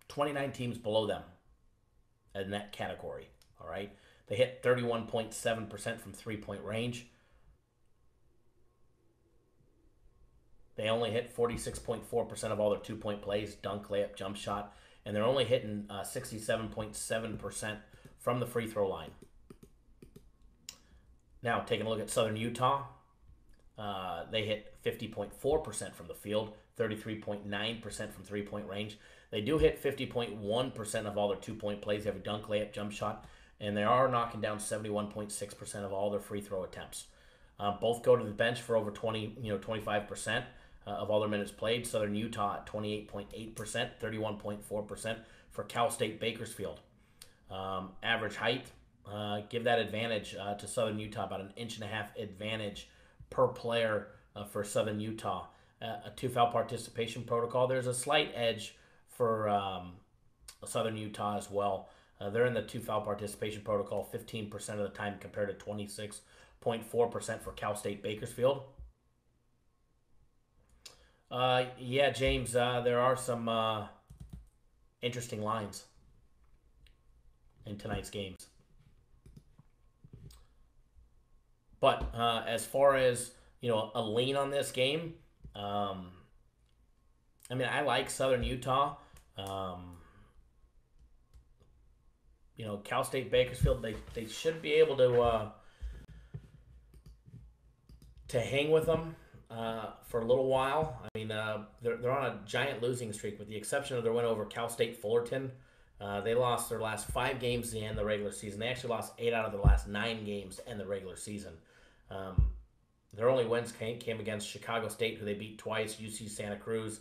29 teams below them in that category. All right. They hit 31.7% from 3-point range. They only hit 46.4% of all their 2-point plays, dunk, layup, jump shot, and they're only hitting 67.7% from the free throw line. Now, taking a look at Southern Utah, they hit 50.4% from the field, 33.9% from 3-point range. They do hit 50.1% of all their 2-point plays. They have a dunk, layup, jump shot, and they are knocking down 71.6% of all their free throw attempts. Both go to the bench for over 25% of all their minutes played. Southern Utah at 28.8%, 31.4% for Cal State Bakersfield. Average height, give that advantage to Southern Utah, about 1.5 inches advantage per player for Southern Utah. A 2-foul participation protocol. There's a slight edge for Southern Utah as well. They're in the 2-foul participation protocol 15% of the time compared to 26.4% for Cal State Bakersfield. Yeah, James, there are some interesting lines in tonight's games. But as far as, a lean on this game, I like Southern Utah. Cal State Bakersfield, they should be able to hang with them for a little while. They're on a giant losing streak, with the exception of their win over Cal State Fullerton. They lost their last 5 games to end the regular season. They actually lost 8 out of their last 9 games to end the regular season. Their only wins came against Chicago State, who they beat twice, UC Santa Cruz,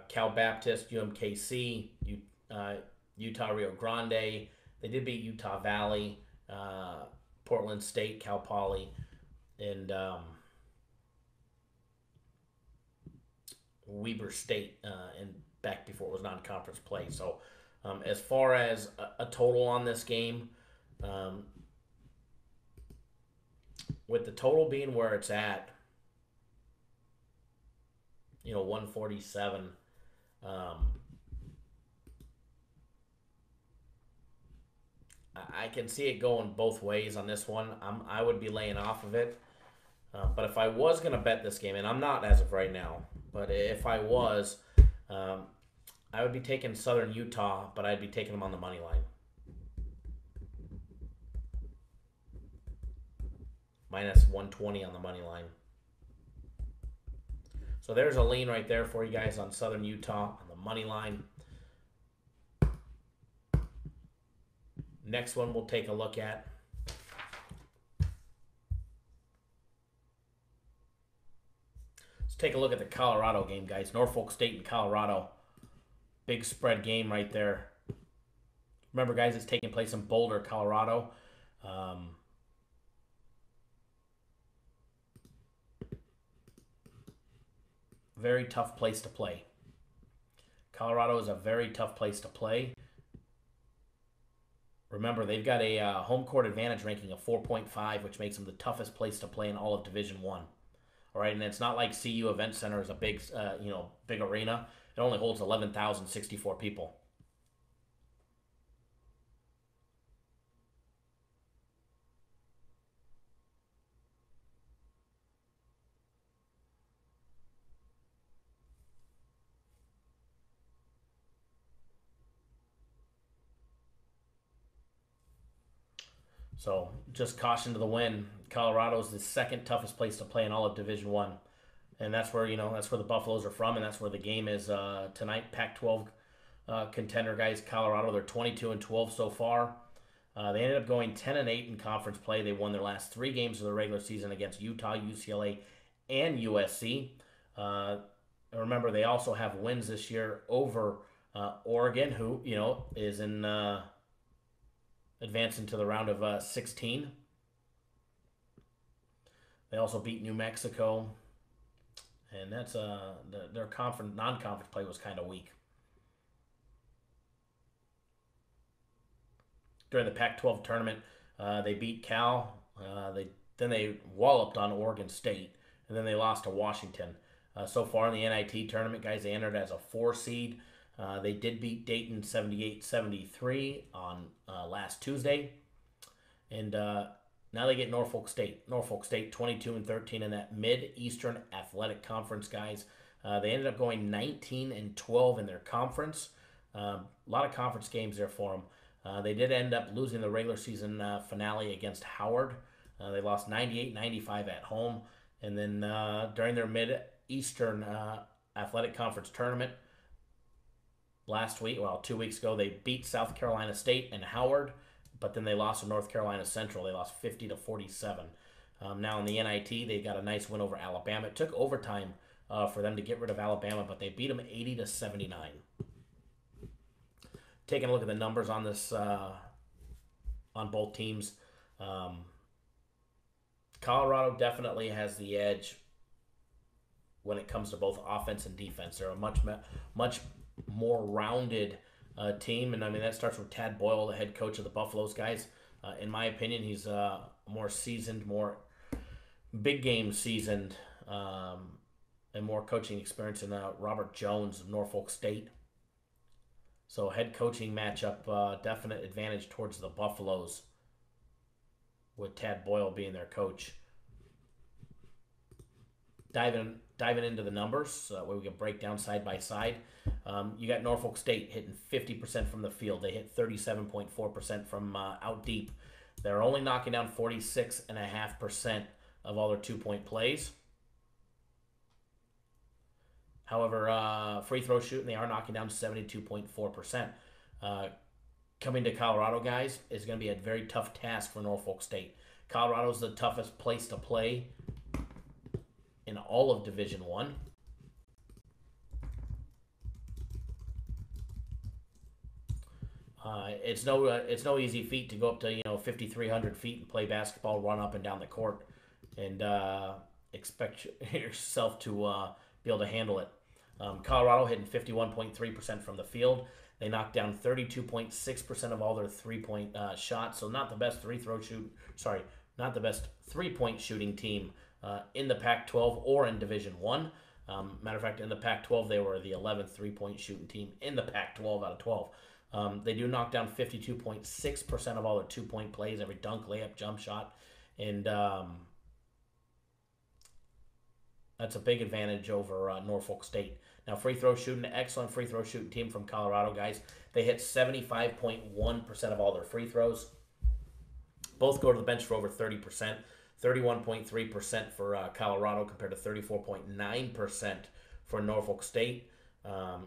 Cal Baptist, UMKC, Utah Rio Grande. They did beat Utah Valley, Portland State, Cal Poly, and Weber State, and back before it was non-conference play. So as far as a total on this game, with the total being where it's at, 147, I can see it going both ways on this one. I would be laying off of it. But if I was going to bet this game, and I'm not as of right now, but if I was, I would be taking Southern Utah, but I'd be taking them on the money line. Minus 120 on the money line. So there's a lean right there for you guys on Southern Utah on the money line. Next one we'll take a look at. Let's take a look at the Colorado game, guys. Norfolk State and Colorado. Big spread game right there. Remember, guys, it's taking place in Boulder, Colorado. Very tough place to play. Colorado is a very tough place to play. Remember, they've got a home court advantage ranking of 4.5, which makes them the toughest place to play in all of Division I. All right, and it's not like CU Event Center is a big, big arena. It only holds 11,064 people. So just caution to the wind. Colorado's the second toughest place to play in all of Division One, and that's where that's where the Buffaloes are from, and that's where the game is tonight. Pac-12 contender guys, Colorado. They're 22-12 so far. They ended up going 10-8 in conference play. They won their last 3 games of the regular season against Utah, UCLA, and USC. Remember, they also have wins this year over Oregon, who is in advancing to the round of 16. They also beat New Mexico, and that's their non-conference play was kind of weak. During the Pac-12 tournament, they beat Cal. Then they walloped on Oregon State, and then they lost to Washington. So far in the NIT tournament, guys, they entered as a 4 seed. They did beat Dayton 78-73 on last Tuesday. And now they get Norfolk State. Norfolk State 22-13 in that Mid-Eastern Athletic Conference, guys. They ended up going 19-12 in their conference. A lot of conference games there for them. They did end up losing the regular season finale against Howard. They lost 98-95 at home. And then during their Mid-Eastern Athletic Conference tournament last week, 2 weeks ago, they beat South Carolina State and Howard, but then they lost to North Carolina Central. They lost 50-47. Now in the NIT, they got a nice win over Alabama. It took overtime for them to get rid of Alabama, but they beat them 80-79. Taking a look at the numbers on this, on both teams, Colorado definitely has the edge when it comes to both offense and defense. They're a much more rounded team, and I mean that starts with Tad Boyle, the head coach of the Buffaloes, guys. In my opinion, he's more seasoned, more big game seasoned, and more coaching experience than Robert Jones of Norfolk State. So head coaching matchup, definite advantage towards the Buffaloes with Tad Boyle being their coach. Diving into the numbers, where we can break down side by side. You got Norfolk State hitting 50% from the field. They hit 37.4% from out deep. They're only knocking down 46.5% of all their 2-point plays. However, free throw shooting, they are knocking down 72.4%. Coming to Colorado, guys, is going to be a very tough task for Norfolk State. Colorado's the toughest place to play in all of Division One. It's no easy feat to go up to 5,300 feet and play basketball, run up and down the court, and expect yourself to be able to handle it. Colorado hitting 51.3% from the field. They knocked down 32.6% of all their 3-point shots. So not the best not the best 3-point shooting team in the Pac-12 or in Division One. Matter of fact, in the Pac-12, they were the 11th 3-point shooting team in the Pac-12 out of 12. They do knock down 52.6% of all their 2-point plays, every dunk, layup, jump shot, and that's a big advantage over Norfolk State. Now, free throw shooting, excellent free throw shooting team from Colorado, guys. They hit 75.1% of all their free throws. Both go to the bench for over 30%. 31.3% for Colorado compared to 34.9% for Norfolk State.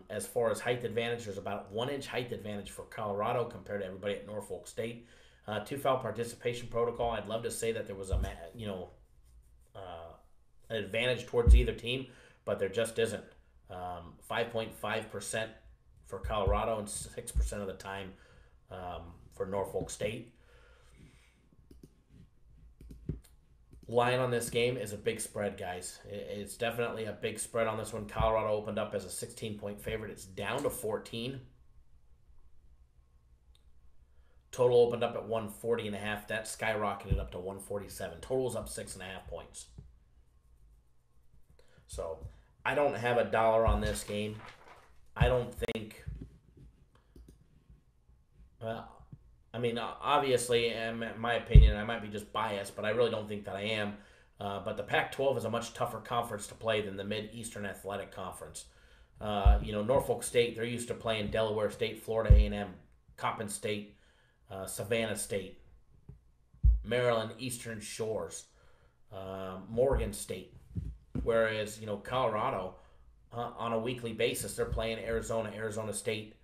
As far as height advantage, there's about 1-inch height advantage for Colorado compared to everybody at Norfolk State. 2-foul participation protocol. I'd love to say that there was an advantage towards either team, but there just isn't. 5.5% for Colorado and 6% of the time for Norfolk State. Line on this game is a big spread, guys. It's definitely a big spread on this one. Colorado opened up as a 16-point favorite. It's down to 14. Total opened up at 140.5. That skyrocketed up to 147. Total's up 6.5 points. So I don't have a dollar on this game. I don't think. Obviously, in my opinion, I might be just biased, but I really don't think that I am. But the Pac-12 is a much tougher conference to play than the Mid-Eastern Athletic Conference. Norfolk State, they're used to playing Delaware State, Florida A&M, Coppin State, Savannah State. Maryland, Eastern Shores, Morgan State. Whereas, Colorado, on a weekly basis, they're playing Arizona, Arizona State,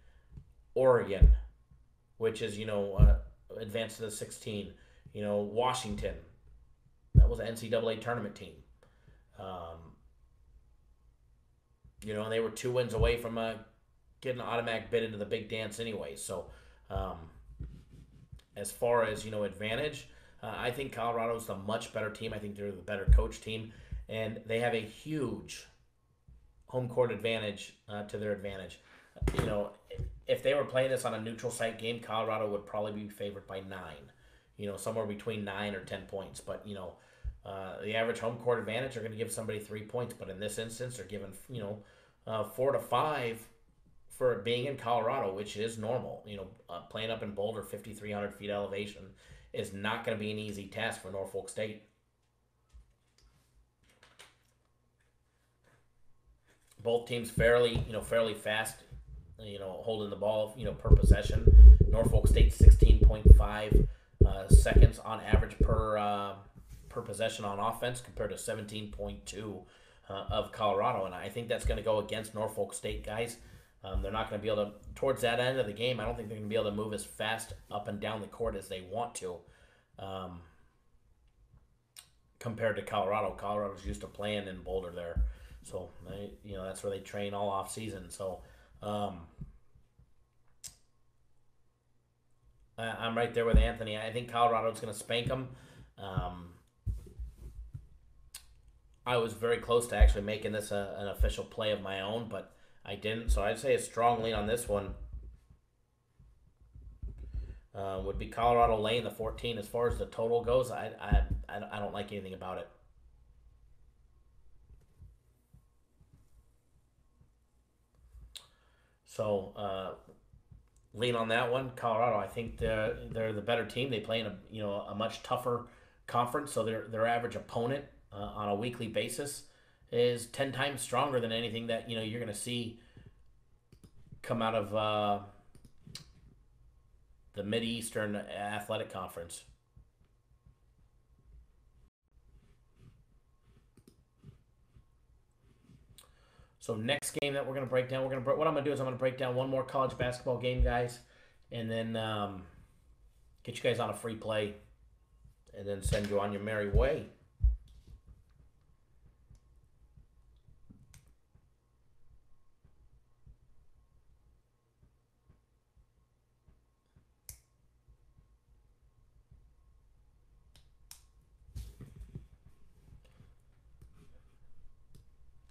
Oregon, which is, advanced to the 16. Washington, that was an NCAA tournament team. And they were 2 wins away from getting an automatic bid into the big dance anyway. So, as far as, advantage, I think Colorado's the much better team. I think they're the better coach team. And they have a huge home court advantage to their advantage. If they were playing this on a neutral site game, Colorado would probably be favored by 9. Somewhere between 9 or 10 points. But, the average home court advantage are going to give somebody 3 points. But in this instance, they're given, 4 to 5 for being in Colorado, which is normal. Playing up in Boulder, 5,300 feet elevation, is not going to be an easy task for Norfolk State. Both teams fairly fast, holding the ball, per possession. Norfolk State 16.5 seconds on average per possession on offense compared to 17.2 of Colorado, and I think that's going to go against Norfolk State, guys. They're not going to be able to, towards that end of the game, I don't think they're going to be able to move as fast up and down the court as they want to, compared to Colorado. Colorado's used to playing in Boulder there. So, that's where they train all off season. So, I'm right there with Anthony. I think Colorado's going to spank them. I was very close to actually making this an official play of my own, but I didn't. So I'd say a strong lean on this one would be Colorado laying the 14. As far as the total goes, I don't like anything about it. So lean on that one. Colorado, I think they're the better team. They play in a much tougher conference, so their average opponent on a weekly basis is 10 times stronger than anything that you're going to see come out of the Mid-Eastern Athletic Conference. So next game that we're going to break down, what I'm going to do is I'm going to break down one more college basketball game, guys, and then get you guys on a free play, and then send you on your merry way.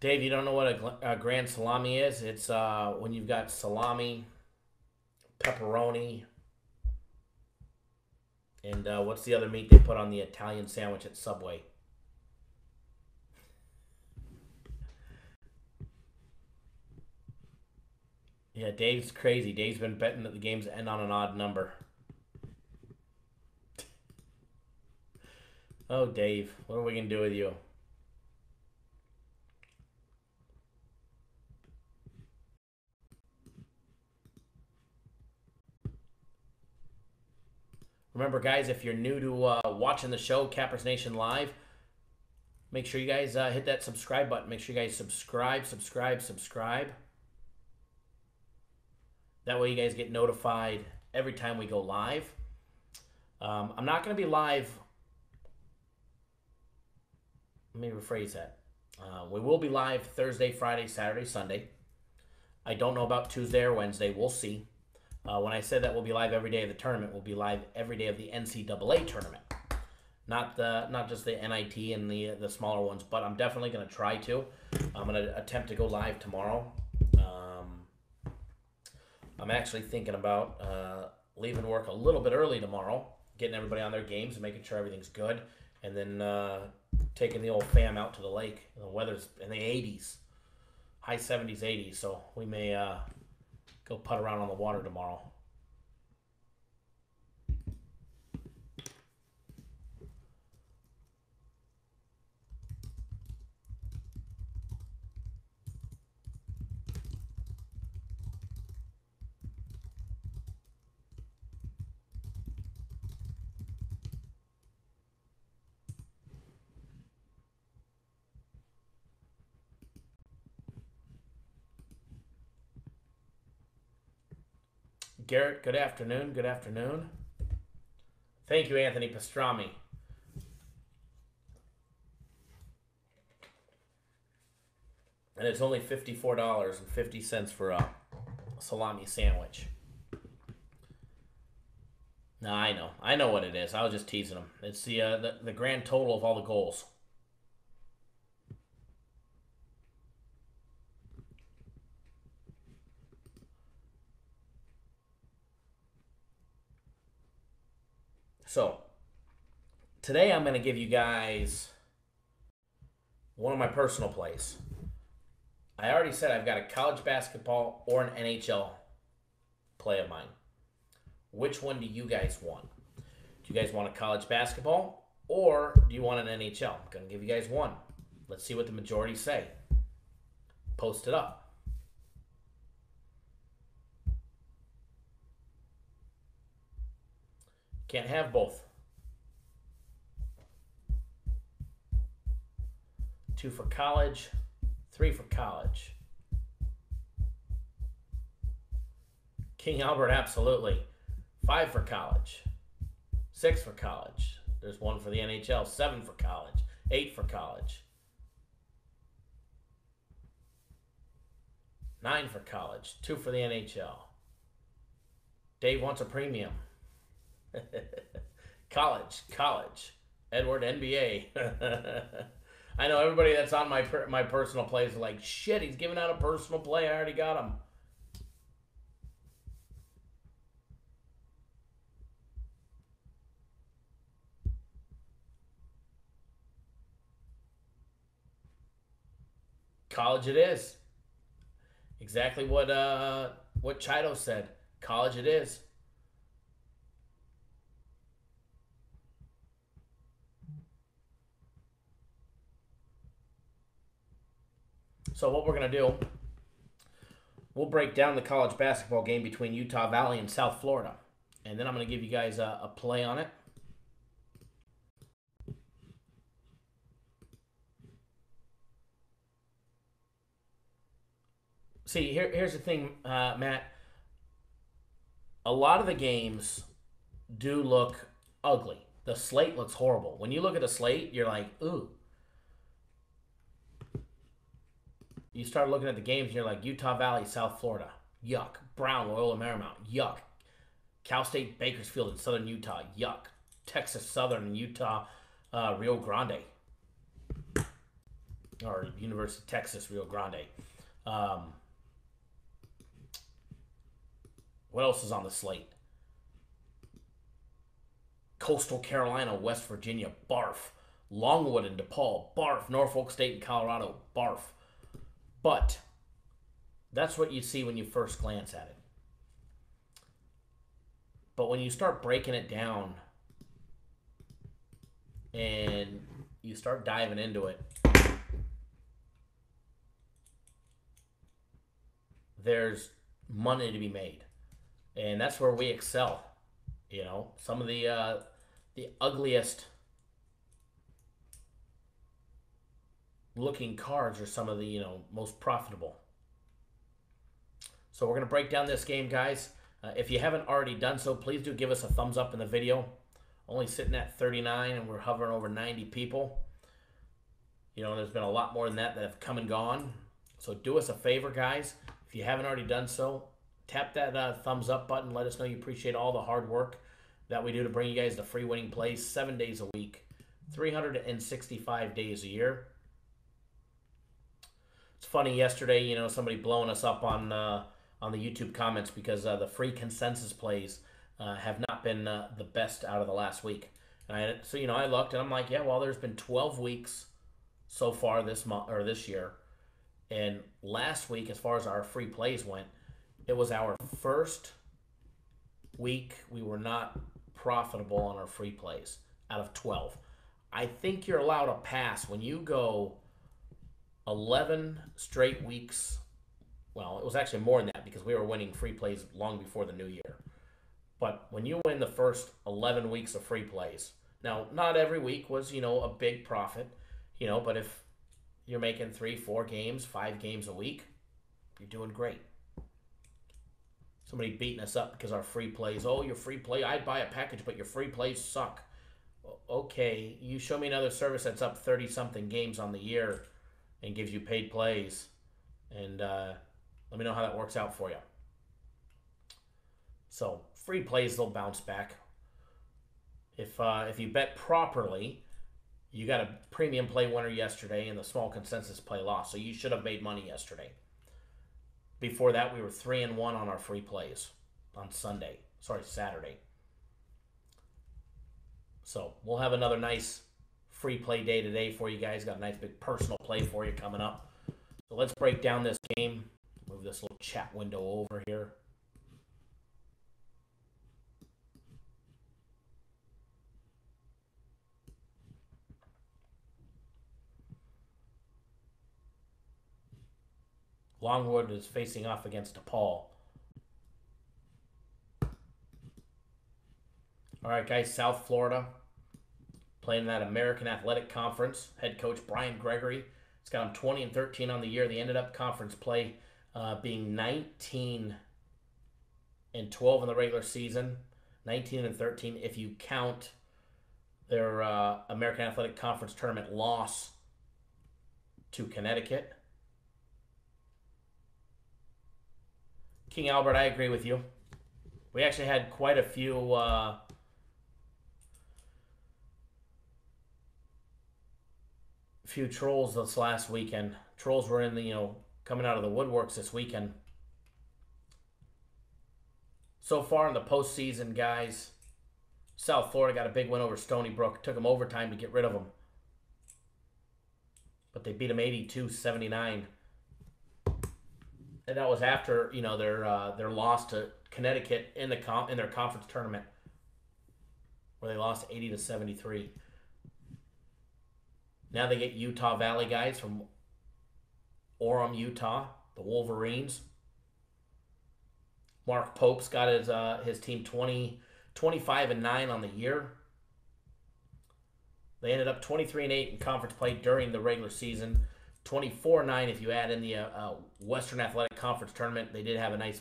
Dave, you don't know what a grand salami is? It's when you've got salami, pepperoni, and what's the other meat they put on the Italian sandwich at Subway? Yeah, Dave's crazy. Dave's been betting that the games end on an odd number. Oh, Dave, what are we going to do with you? Remember, guys, if you're new to watching the show, Cappers Nation Live, make sure you guys hit that subscribe button. Make sure you guys subscribe. That way you guys get notified every time we go live. I'm not going to be live. Let me rephrase that. We will be live Thursday, Friday, Saturday, Sunday. I don't know about Tuesday or Wednesday. We'll see. When I said that we'll be live every day of the tournament, we'll be live every day of the NCAA tournament. Not just the NIT and the smaller ones, but I'm definitely going to try to. I'm going to attempt to go live tomorrow. I'm actually thinking about leaving work a little bit early tomorrow, getting everybody on their games and making sure everything's good, and then taking the old fam out to the lake. The weather's in the 80s, high 70s, 80s, so we may go putt around on the water tomorrow. Garrett, good afternoon. Good afternoon. Thank you, Anthony Pastrami. And it's only $54.50 for a salami sandwich. No, I know. I know what it is. I was just teasing him. It's the grand total of all the goals. So, today I'm going to give you guys one of my personal plays. I already said I've got a college basketball or an NHL play of mine. Which one do you guys want? Do you guys want a college basketball or do you want an NHL? I'm going to give you guys one. Let's see what the majority say. Post it up. Can't have both. 2 for college, 3 for college. King Albert, absolutely. 5 for college, 6 for college. There's 1 for the NHL, 7 for college, 8 for college, 9 for college, 2 for the NHL. Dave wants a premium. College. Edward, NBA. I know everybody that's on my personal plays are like, shit, he's giving out a personal play. I already got him. College it is. Exactly what Chido said. College it is. So what we're going to do, we'll break down the college basketball game between Utah Valley and South Florida. And then I'm going to give you guys a play on it. See, here's the thing, Matt. A lot of the games do look ugly. The slate looks horrible. When you look at the slate, you're like, ooh. You start looking at the games and you're like, Utah Valley, South Florida, yuck. Brown, Loyola Marymount, yuck. Cal State Bakersfield in Southern Utah, yuck. Texas Southern and Utah, Rio Grande. Or University of Texas, Rio Grande. What else is on the slate? Coastal Carolina, West Virginia, barf. Longwood and DePaul, barf. Norfolk State and Colorado, barf. But that's what you see when you first glance at it. But when you start breaking it down and you start diving into it, there's money to be made. And that's where we excel. You know, some of the ugliest looking cards are some of the, most profitable. So we're going to break down this game, guys. If you haven't already done so, please do give us a thumbs up in the video. Only sitting at 39 and we're hovering over 90 people. There's been a lot more than that have come and gone. So do us a favor, guys. If you haven't already done so, tap that thumbs up button. Let us know you appreciate all the hard work that we do to bring you guys the free winning plays 7 days a week, 365 days a year. It's funny, yesterday, somebody blowing us up on the YouTube comments because the free consensus plays have not been the best out of the last week. And I looked and I'm like, yeah, well, there's been 12 weeks so far this month or this year. And last week, as far as our free plays went, it was our first week we were not profitable on our free plays out of 12. I think you're allowed a pass when you go 11 straight weeks. Well, it was actually more than that because we were winning free plays long before the new year. But when you win the first 11 weeks of free plays, now not every week was, a big profit, but if you're making 3, 4 games, 5 games a week, you're doing great. Somebody beating us up because our free plays. Oh, your free play. I'd buy a package, but your free plays suck. Okay, you show me another service that's up 30-something games on the year and gives you paid plays. And let me know how that works out for you. So, free plays, they'll bounce back. If you bet properly, you got a premium play winner yesterday and the small consensus play loss. So you should have made money yesterday. Before that, we were 3-1 on our free plays on Saturday. So we'll have another nice free play day today for you guys. Got a nice big personal play for you coming up. So let's break down this game. Move this little chat window over here. Longwood is facing off against DePaul. All right, guys, South Florida playing in that American Athletic Conference. Head coach Brian Gregory. It's got them 20-13 on the year. They ended up conference play being 19-12 in the regular season, 19-13 if you count their American Athletic Conference tournament loss to Connecticut. King Albert, I agree with you. We actually had quite a few trolls this last weekend. Trolls were in the, coming out of the woodworks this weekend. So far in the postseason, guys, South Florida got a big win over Stony Brook. Took them overtime to get rid of them. But they beat them 82-79. And that was after, their loss to Connecticut in their conference tournament, where they lost 80-73. Now they get Utah Valley guys from Orem, Utah, the Wolverines. Mark Pope's got his team 25-9 on the year. They ended up 23-8 in conference play during the regular season. 24-9 if you add in the Western Athletic Conference tournament. They did have a nice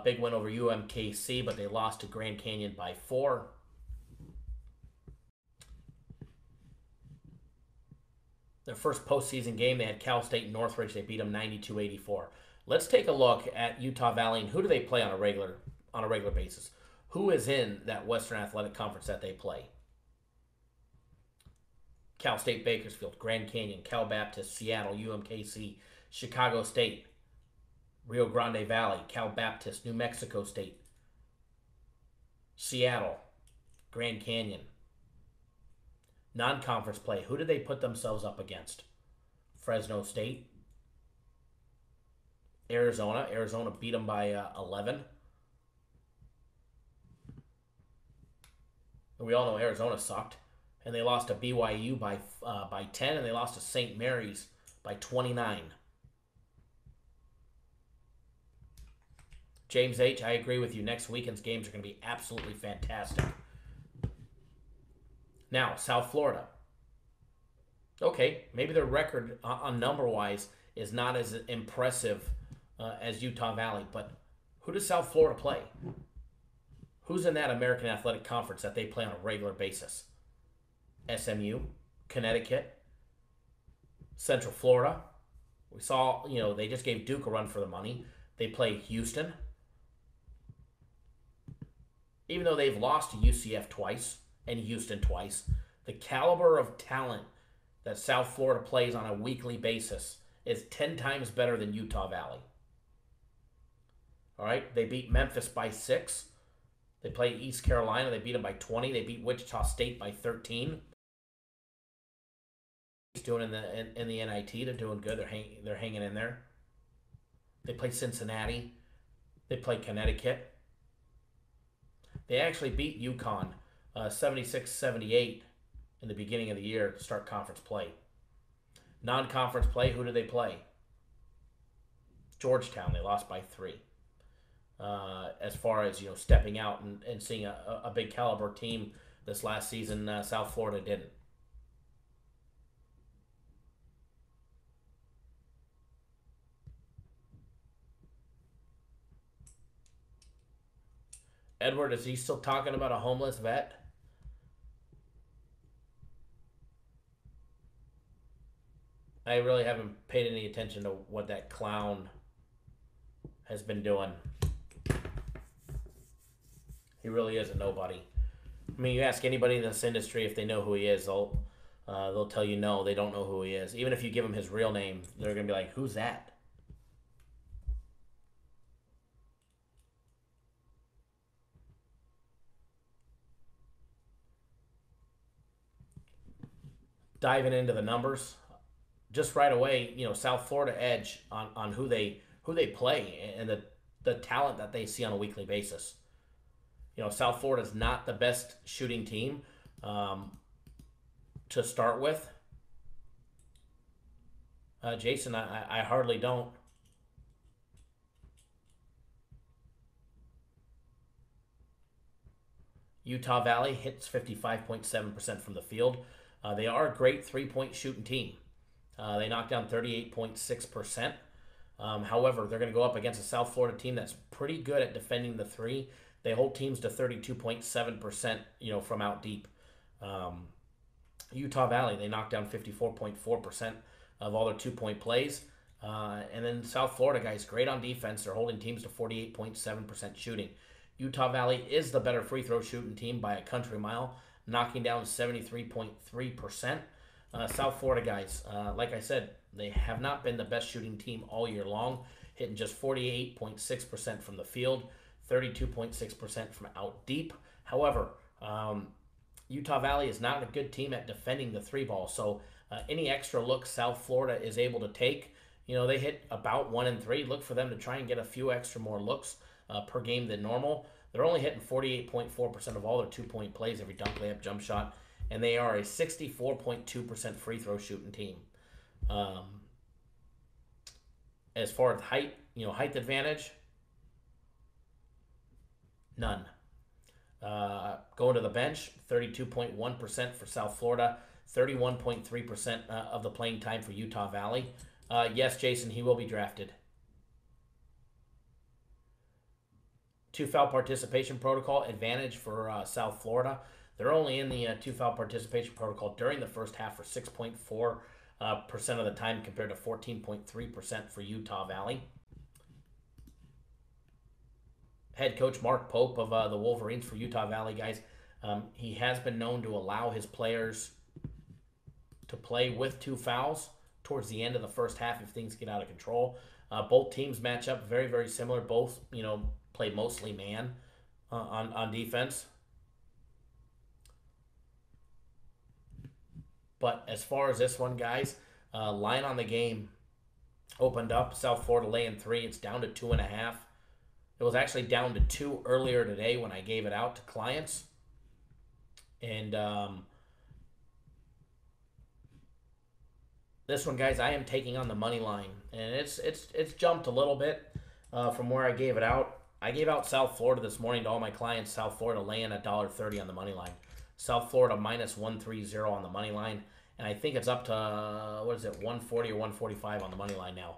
big win over UMKC, but they lost to Grand Canyon by 4. Their first postseason game, they had Cal State and Northridge. They beat them 92-84. Let's take a look at Utah Valley and who do they play on a regular basis. Who is in that Western Athletic Conference that they play? Cal State Bakersfield, Grand Canyon, Cal Baptist, Seattle, UMKC, Chicago State, Rio Grande Valley, Cal Baptist, New Mexico State, Seattle, Grand Canyon. Non-conference play, who did they put themselves up against? Fresno State, Arizona. Arizona beat them by 11. We all know Arizona sucked. And they lost to BYU by 10, and they lost to St. Mary's by 29. James H., I agree with you. Next weekend's games are going to be absolutely fantastic. Now, South Florida. Okay, maybe their record on number-wise is not as impressive as Utah Valley, but who does South Florida play? Who's in that American Athletic Conference that they play on a regular basis? SMU, Connecticut, Central Florida. We saw, they just gave Duke a run for the money. They play Houston. Even though they've lost to UCF twice and Houston twice, the caliber of talent that South Florida plays on a weekly basis is 10 times better than Utah Valley. All right, they beat Memphis by 6. They play East Carolina. They beat them by 20. They beat Wichita State by 13. Doing in the NIT, they're doing good. They're hanging in there. They play Cincinnati. They play Connecticut. They actually beat UConn 76-78 in the beginning of the year to start conference play. Non-conference play, who do they play? Georgetown. They lost by 3. As far as stepping out and seeing a big caliber team this last season, South Florida didn't. Edward, is he still talking about a homeless vet? I really haven't paid any attention to what that clown has been doing. He really is a nobody. I mean, you ask anybody in this industry if they know who he is, they'll tell you no, they don't know who he is. Even if you give them his real name, they're going to be like, who's that? Diving into the numbers, just right away, South Florida edge on who they play and the talent that they see on a weekly basis. South Florida is not the best shooting team to start with. Jason, I hardly don't. Utah Valley hits 55.7% from the field. They are a great three-point shooting team. They knocked down 38.6%. However, they're going to go up against a South Florida team that's pretty good at defending the three. They hold teams to 32.7%, from out deep. Utah Valley, they knocked down 54.4% of all their two-point plays. And then South Florida guys, great on defense. They're holding teams to 48.7% shooting. Utah Valley is the better free throw shooting team by a country mile, knocking down 73.3%. South Florida guys, like I said, they have not been the best shooting team all year long, hitting just 48.6% from the field, 32.6% from out deep. However, Utah Valley is not a good team at defending the three ball, so any extra look South Florida is able to take, they hit about 1 and 3. Look for them to try and get a few extra more looks per game than normal. They're only hitting 48.4% of all their two-point plays, every dunk, layup, jump shot, and they are a 64.2% free throw shooting team. As far as height, height advantage, none. Going to the bench, 32.1% for South Florida, 31.3% of the playing time for Utah Valley. Yes, Jason, he will be drafted. 2 foul participation protocol advantage for South Florida. They're only in the 2 foul participation protocol during the first half for 6.4% of the time compared to 14.3% for Utah Valley. Head coach Mark Pope of the Wolverines for Utah Valley, guys, he has been known to allow his players to play with 2 fouls towards the end of the first half if things get out of control. Both teams match up very, very similar. Both, play mostly man on defense. But as far as this one, guys, line on the game opened up. South Florida laying 3. It's down to 2.5. It was actually down to 2 earlier today when I gave it out to clients. And this one, guys, I am taking on the money line. And it's jumped a little bit from where I gave it out. I gave out South Florida this morning to all my clients. South Florida laying $1.30 on the money line. South Florida minus 130 on the money line. And I think it's up to, 140 or 145 on the money line now.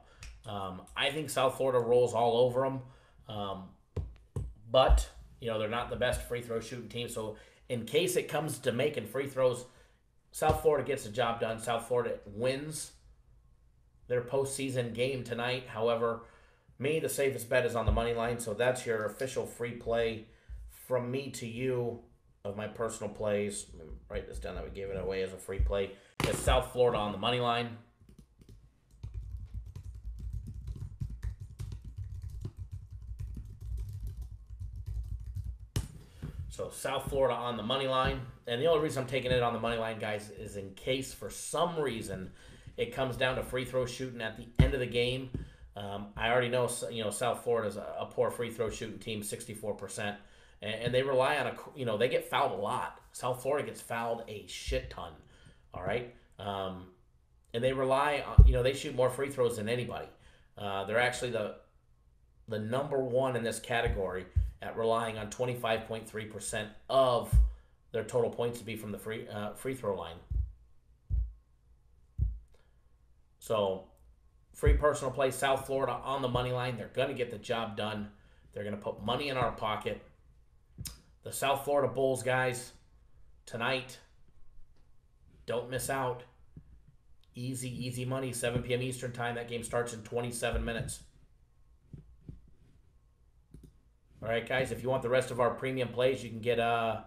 I think South Florida rolls all over them. But, they're not the best free throw shooting team. So in case it comes to making free throws, South Florida gets the job done. South Florida wins their postseason game tonight. However, the safest bet is on the money line. So that's your official free play from me to you of my personal plays. Let me write this down that we gave it away as a free play. It's South Florida on the money line. So South Florida on the money line. And the only reason I'm taking it on the money line, guys, is in case for some reason it comes down to free throw shooting at the end of the game. I already know, South Florida is a poor free throw shooting team, 64%. And they rely on they get fouled a lot. South Florida gets fouled a shit ton. All right. And they rely on, they shoot more free throws than anybody. They're actually the number one in this category at relying on 25.3% of their total points to be from the free throw line. So, free personal play, South Florida on the money line. They're going to get the job done. They're going to put money in our pocket. The South Florida Bulls, guys, tonight. Don't miss out. Easy, easy money, 7 p.m. Eastern time. That game starts in 27 minutes. All right, guys, if you want the rest of our premium plays, you can get all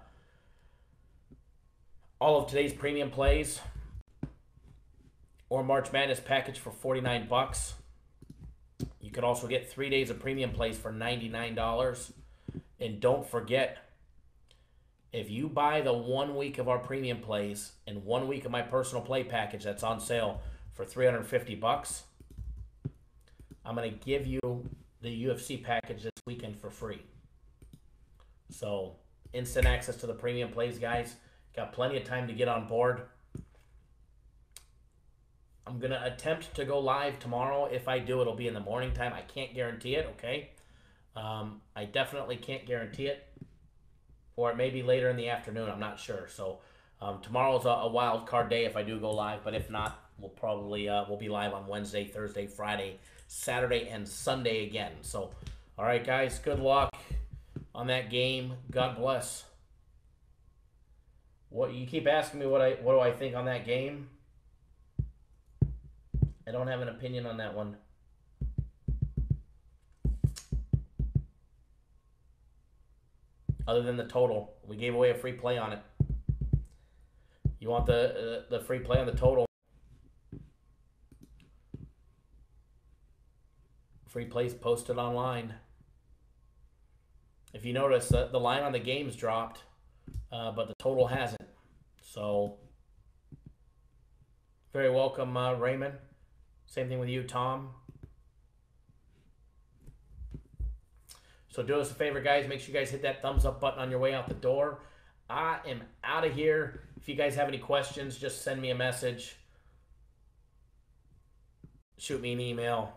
of today's premium plays or March Madness package for $49. You can also get 3 days of premium plays for $99. And don't forget, if you buy the 1 week of our premium plays and 1 week of my personal play package that's on sale for $350, I'm going to give you the UFC package this weekend for free. So, instant access to the premium plays, guys. Got plenty of time to get on board. I'm going to attempt to go live tomorrow. If I do, it'll be in the morning time. I can't guarantee it, okay? I definitely can't guarantee it. Or it may be later in the afternoon. I'm not sure. So, tomorrow's a wild card day if I do go live. But if not, we'll probably we'll be live on Wednesday, Thursday, Friday, Saturday, and Sunday again. So, all right, guys, good luck on that game. God bless. What you keep asking me what do I think on that game? I don't have an opinion on that one. Other than the total. We gave away a free play on it. You want the free play on the total? Free plays posted online. If you notice, the line on the game's dropped, but the total hasn't. So, very welcome, Raymond. Same thing with you, Tom. So do us a favor, guys. Make sure you guys hit that thumbs up button on your way out the door. I am out of here. If you guys have any questions, just send me a message. Shoot me an email.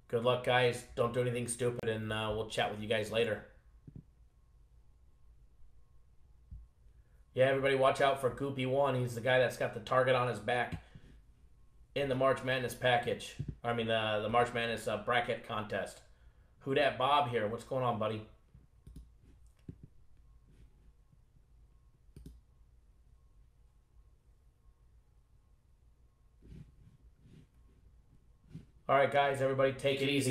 Good luck, guys. Don't do anything stupid, and we'll chat with you guys later. Yeah, everybody watch out for Goopy1. He's the guy that's got the target on his back in the March Madness package. I mean, the March Madness bracket contest. Who dat Bob here? What's going on, buddy? All right, guys, everybody take it easy.